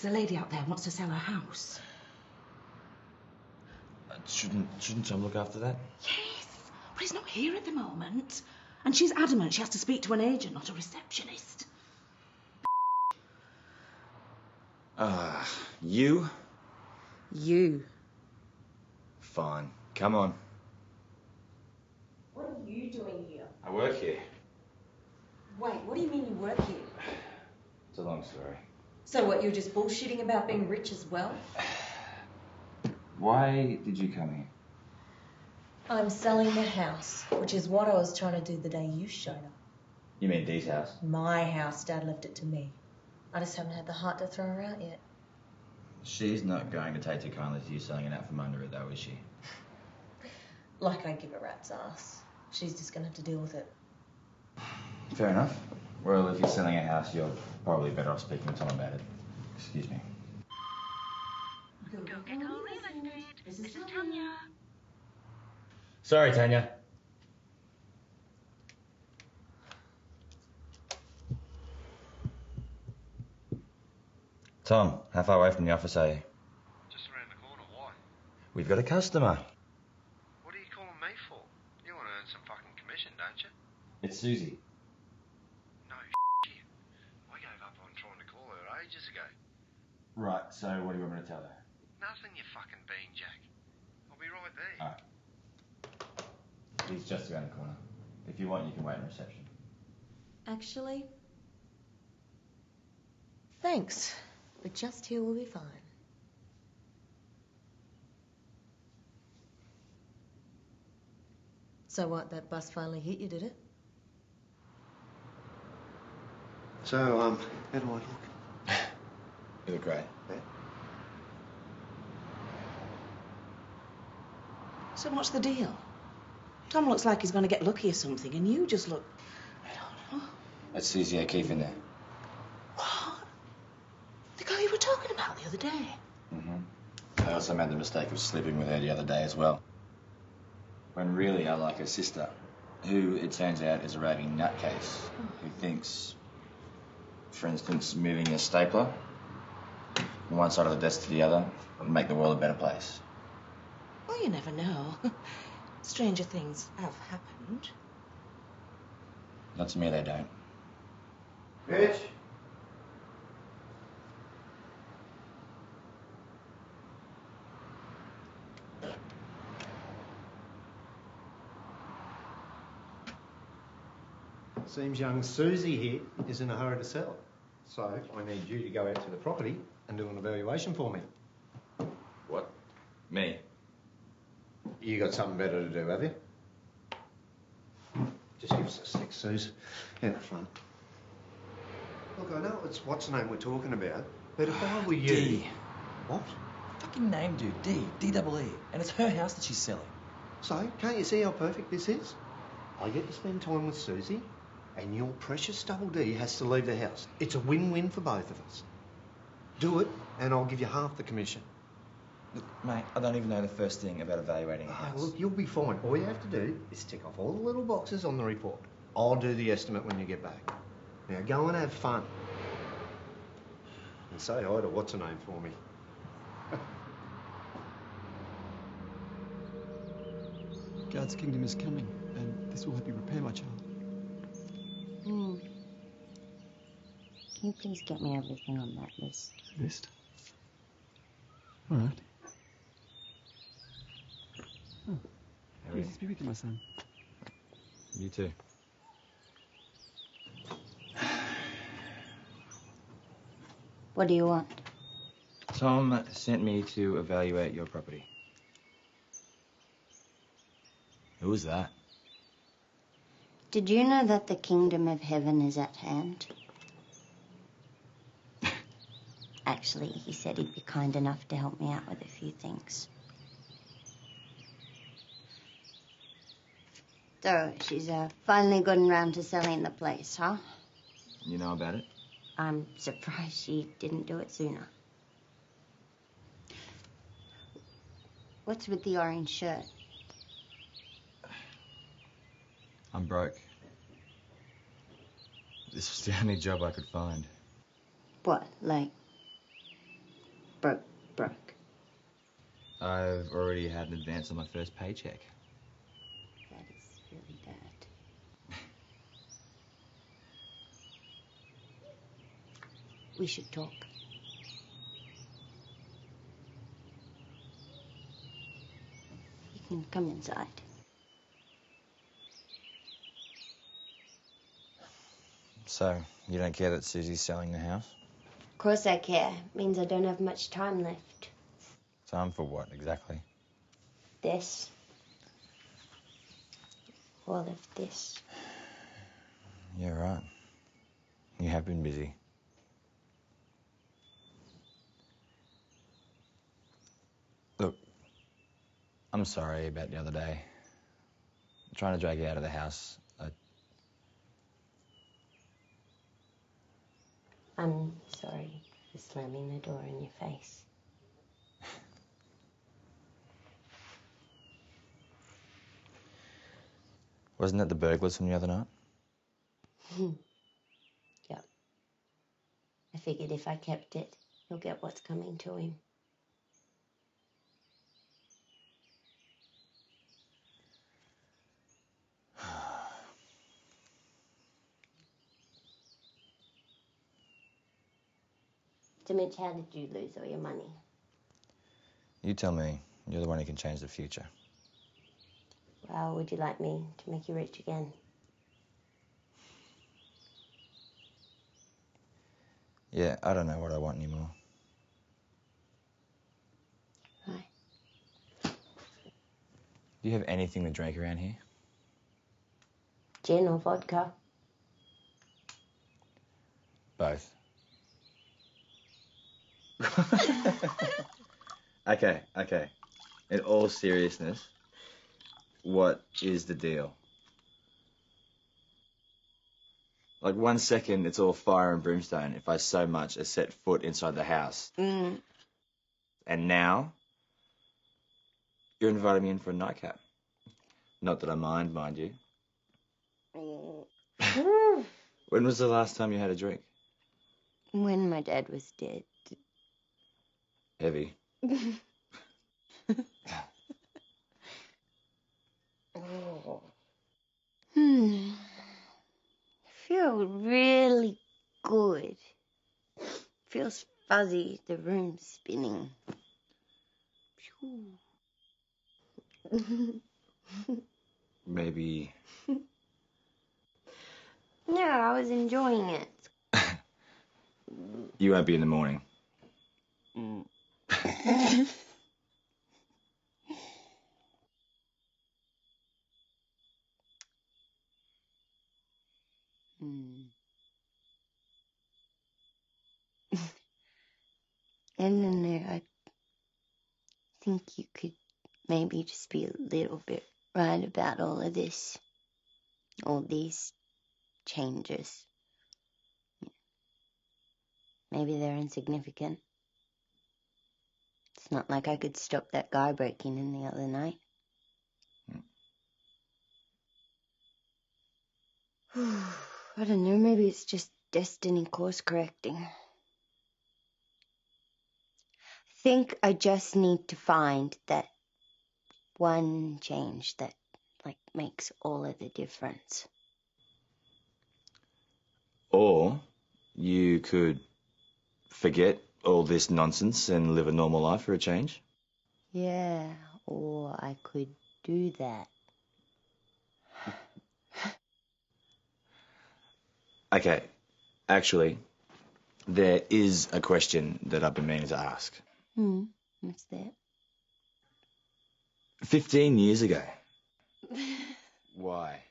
There's a lady out there who wants to sell her house. Shouldn't Tom look after that? Yes, but he's not here at the moment. And she's adamant she has to speak to an agent, not a receptionist. You? You. Fine. Come on. What are you doing here? I work here. Wait, what do you mean you work here? It's a long story. So what, you're just bullshitting about being rich as well? Why did you come here? I'm selling the house, which is what I was trying to do the day you showed up. You mean Dee's house? My house, Dad left it to me. I just haven't had the heart to throw her out yet. She's not going to take too kindly to you selling it out from under it, though, is she? Like I give a rat's ass. She's just gonna have to deal with it. Fair enough. Well, if you're selling a house, you're probably better off speaking to Tom about it. Excuse me. This is Tanya. Sorry, Tanya. Tom, how far away from the office are you? Just around the corner. Why? We've got a customer. What are you calling me for? You want to earn some fucking commission, don't you? It's Susie. No shit. I gave up on trying to call her ages ago. Right, so what do you want me to tell her? Nothing, you fucking bean jack. I'll be right there. Alright. He's just around the corner. If you want, you can wait in reception. Actually, thanks, but just here will be fine. So what, that bus finally hit you, did it? So, how do I look? You look great. Yeah? So what's the deal? Tom looks like he's going to get lucky or something, and you just look... That's Susie O'Keefe in there. What? The girl you were talking about the other day? I also made the mistake of sleeping with her the other day as well. When really I like her sister, who it turns out is a raving nutcase, who thinks, for instance, moving a stapler from one side of the desk to the other would make the world a better place. Well, you never know. Stranger things have happened. Not to me, they don't. Rich? Seems young Susie here is in a hurry to sell. So I need you to go out to the property and do an evaluation for me. What? Me? You got something better to do, have you? Just give us a sec, Suze. Out the front. Look, I know it's what's the name we're talking about, but if I were you... D. What? Fucking name, dude. D-double-E. And it's her house that she's selling. So, can't you see how perfect this is? I get to spend time with Susie, and your precious double D has to leave the house. It's a win-win for both of us. Do it, and I'll give you half the commission. Look, mate, I don't even know the first thing about evaluating a house. Look, you'll be fine. All you have to do is tick off all the little boxes on the report. I'll do the estimate when you get back. Now, go and have fun. And say hi to what's-her-name for me. God's kingdom is coming, and this will help you repair, my child. Can you please get me everything on that list? List? All right. Oh, peace be with you, my son. You too. What do you want? Tom sent me to evaluate your property. Who was that? Did you know that the kingdom of heaven is at hand? Actually, he said he'd be kind enough to help me out with a few things. So, she's finally gotten round to selling the place, huh? You know about it? I'm surprised she didn't do it sooner. What's with the orange shirt? I'm broke. This was the only job I could find. What, like broke? I've already had an advance on my first paycheck. That is really bad. We should talk. You can come inside. So, you don't care that Susie's selling the house? Of course I care. Means I don't have much time left. Time for what, exactly? This. All of this. Yeah, right. You have been busy. Look, I'm sorry about the other day. I'm trying to drag you out of the house. I'm sorry for slamming the door in your face. Wasn't it the burglars from the other night? Yep. I figured if I kept it, he'll get what's coming to him. So, Mitch, how did you lose all your money? You tell me. You're the one who can change the future. Well, would you like me to make you rich again? Yeah, I don't know what I want anymore. Right. Do you have anything to drink around here? Gin or vodka? Both. Okay. In all seriousness, what is the deal? Like 1 second, it's all fire and brimstone if I so much as set foot inside the house. Mm. And now, you're inviting me in for a nightcap. Not that I mind you. When was the last time you had a drink? When my dad was dead. Heavy. Oh. I feel really good. Feels fuzzy, the room's spinning. Maybe. No, I was enjoying it. You won't be in the morning. I don't know, I think you could maybe just be a little bit right about all of this. All these changes. Maybe they're insignificant. It's not like I could stop that guy breaking in the other night. I don't know, maybe it's just destiny course correcting. I think I just need to find that one change that, makes all of the difference. Or you could forget all this nonsense and live a normal life for a change. Yeah, or I could do that. Okay, actually, there is a question that I've been meaning to ask. What's that? 15 years ago. Why?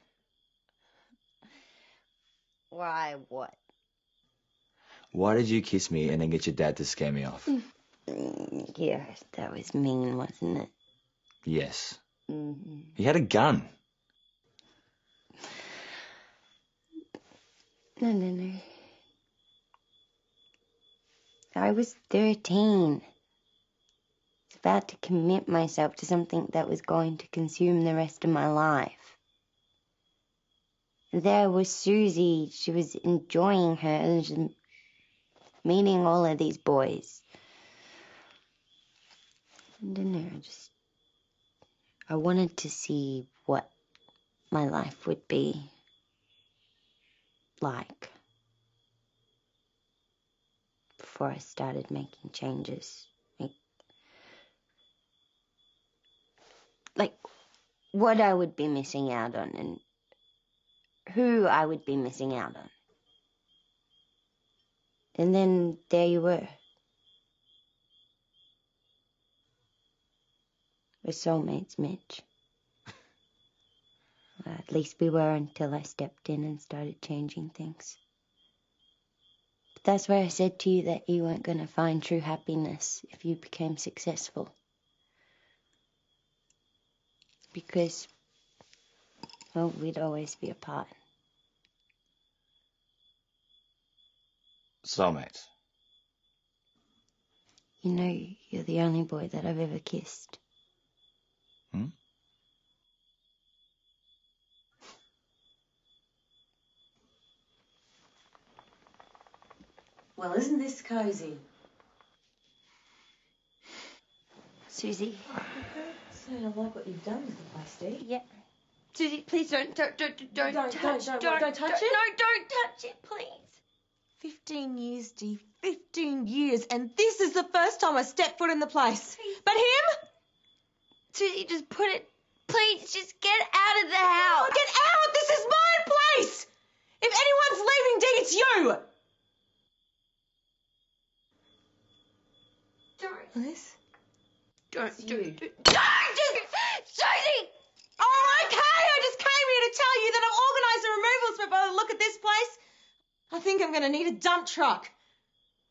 Why what? Why did you kiss me and then get your dad to scare me off? Yeah, that was mean, wasn't it? Yes. Mm-hmm. He had a gun. No. I was 13. I was about to commit myself to something that was going to consume the rest of my life. There was Susie. She was enjoying her and she was meeting all of these boys. I don't know, I wanted to see what my life would be like before I started making changes. Like what I would be missing out on and who I would be missing out on. And then there you were. We're soulmates, Mitch. Well, at least we were until I stepped in and started changing things. But that's why I said to you that you weren't going to find true happiness if you became successful. Because, well, we'd always be apart. Soulmates. You know, you're the only boy that I've ever kissed. Well, isn't this cozy? Susie. So I don't like what you've done with the place, Dee. Yeah. Susie, please don't touch Don't touch it? No, don't touch it, please. 15 years, Dee. 15 years. And this is the first time I stepped foot in the place. But him? Susie, just put it. Please, just get out of the house. Oh, get out! This is my place! If anyone's leaving, Dee, it's you! Don't. Liz? Don't. Susie! Oh, okay! I just came here to tell you that I've organised the removals for a look at this place. I think I'm going to need a dump truck.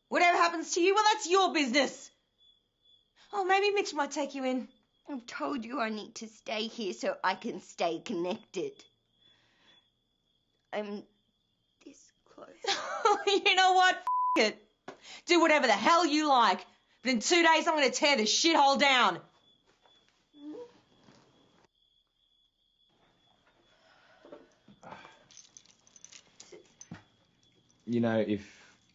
Whatever happens to you, well, that's your business. Oh, maybe Mitch might take you in. I've told you I need to stay here so I can stay connected. I'm this close. You know what? F*** it. Do whatever the hell you like. But in 2 days, I'm going to tear this shithole down. You know, if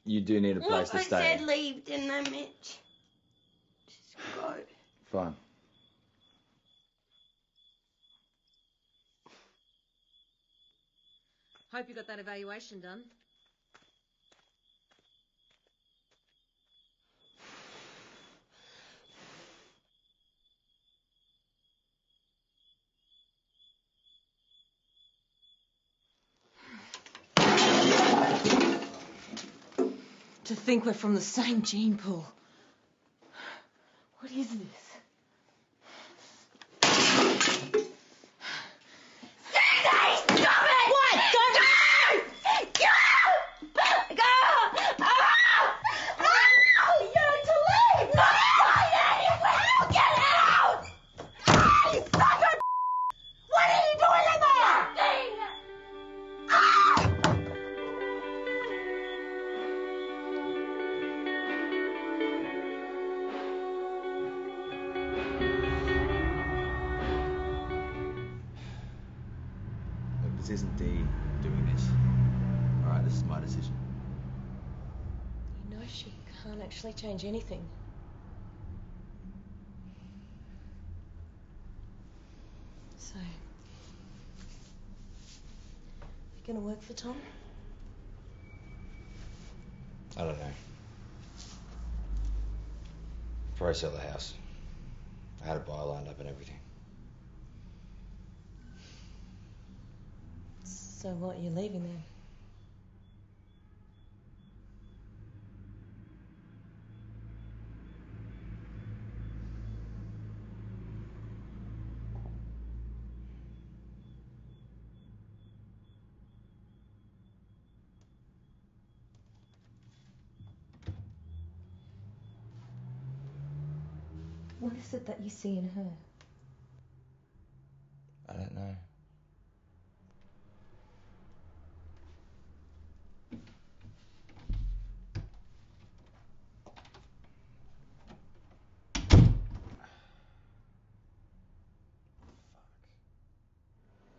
you do need a place to I stay... said leave, didn't I, Mitch? Just go. Fine. Hope you got that evaluation done. To think we're from the same gene pool. What is this? Look, this isn't Dee doing this. Alright, this is my decision. You know she can't actually change anything. So, you gonna work for Tom? I don't know. Probably sell the house. I had a buyer lined up and everything. So what, you're leaving then? What is it that you see in her? I don't know.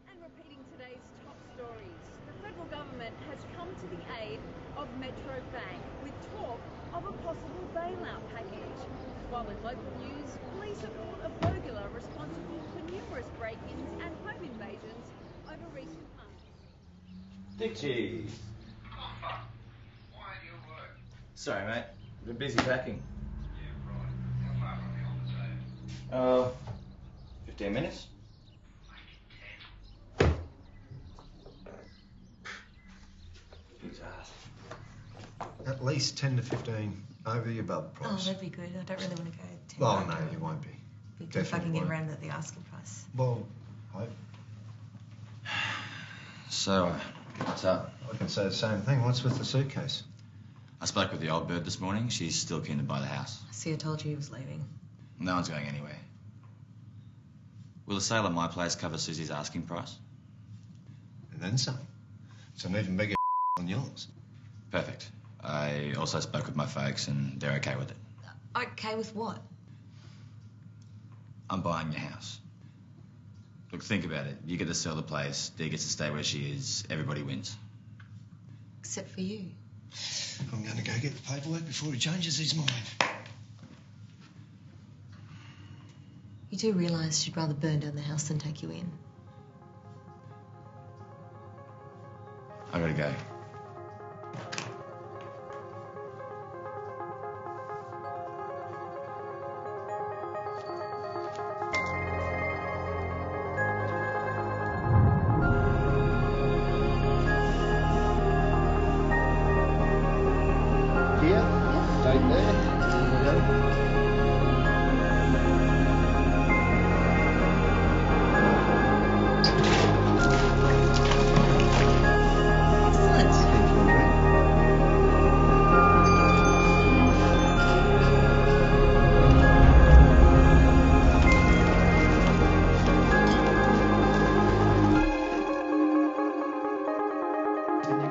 And repeating today's top stories, the federal government has come to the aid of Metro Bank with talk of a possible bailout package. While in local news, police have caught a burglar responsible for numerous break-ins and home invasions over recent months. Dick cheese. Why do you work? Sorry, mate. Been busy packing. Yeah, right. How far from the office, 15 minutes? His ass. At least 10 to 15 over the above Oh, price. that'd be good. I don't really want to go 10. Well, no, you won't be. Be good if I can Definitely get won't. around at the asking price. Well, I So, what's up? can say the same thing. What's with the suitcase? I spoke with the old bird this morning. She's still keen to buy the house. See, I told you he was leaving. No one's going anywhere. Will the sale at my place cover Susie's asking price? And then some. It's an even bigger on yours. Perfect. I also spoke with my folks and they're okay with it. Okay with what? I'm buying your house. Look, think about it. You get to sell the place, Dee gets to stay where she is, everybody wins. Except for you. I'm going to go get the paperwork before he changes his mind. do realise she'd rather burn down the house than take you in. I gotta go.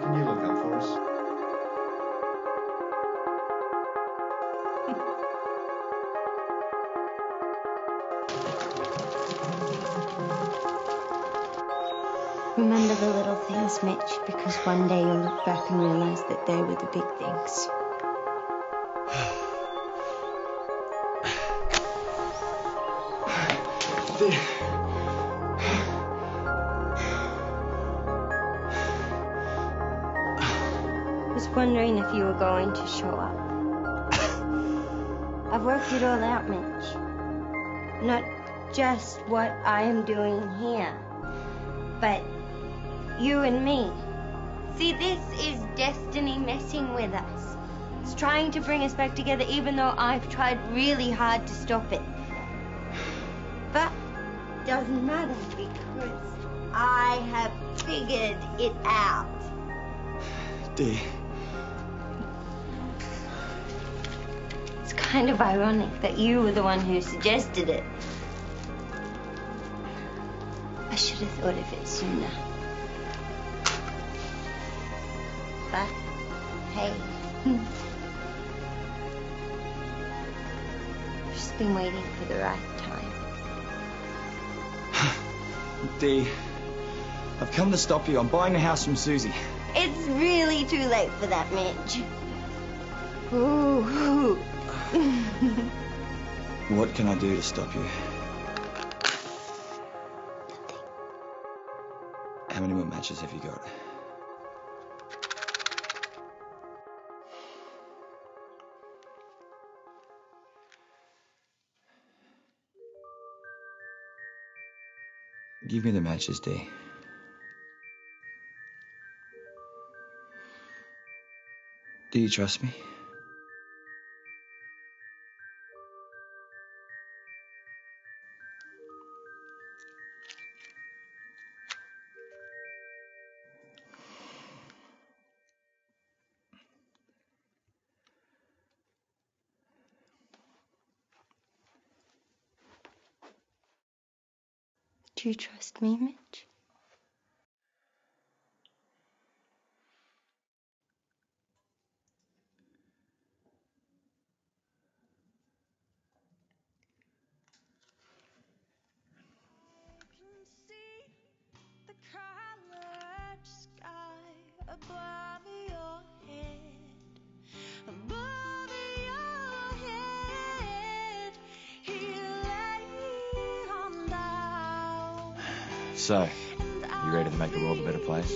Can you look up for us? Remember the little things, Mitch, because one day you'll look back and realise that they were the big things. I was wondering if you were going to show up. I've worked it all out, Mitch. Not just what I am doing here, but you and me. See, this is destiny messing with us. It's trying to bring us back together even though I've tried really hard to stop it. But it doesn't matter because I have figured it out. Dee. It's kind of ironic that you were the one who suggested it. I should have thought of it sooner. But, hey. I've just been waiting for the right time. Dee, I've come to stop you. I'm buying a house from Susie. It's really too late for that, Mitch. Ooh. What can I do to stop you? How many more matches have you got? Give me the matches, Dee. Do you trust me? Do you trust me, Mitch? So, you ready to make the world a better place?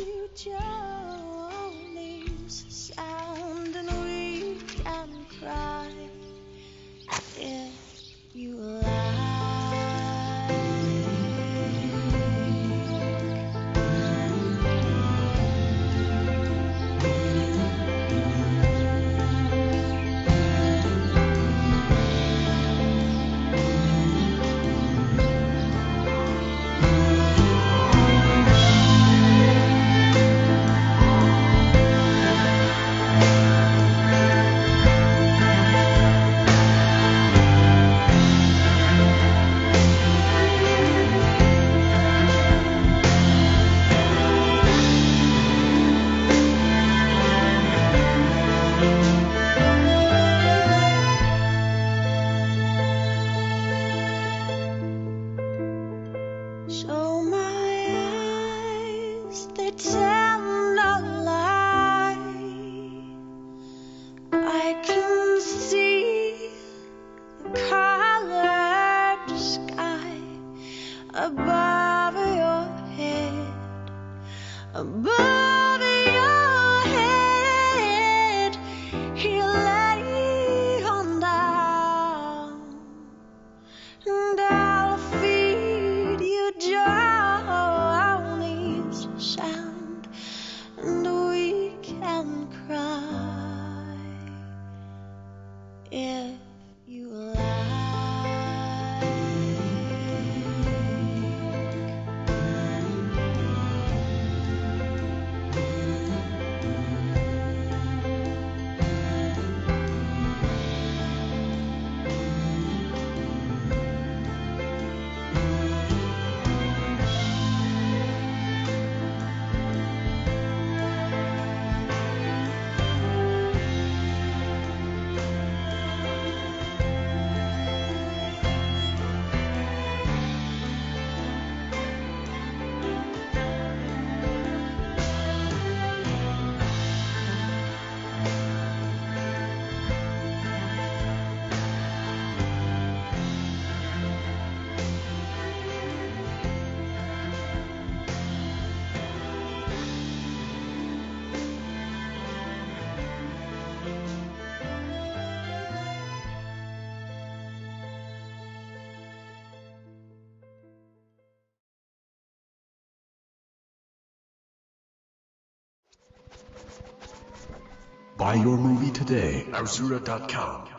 Buy your movie today. Ausura.com.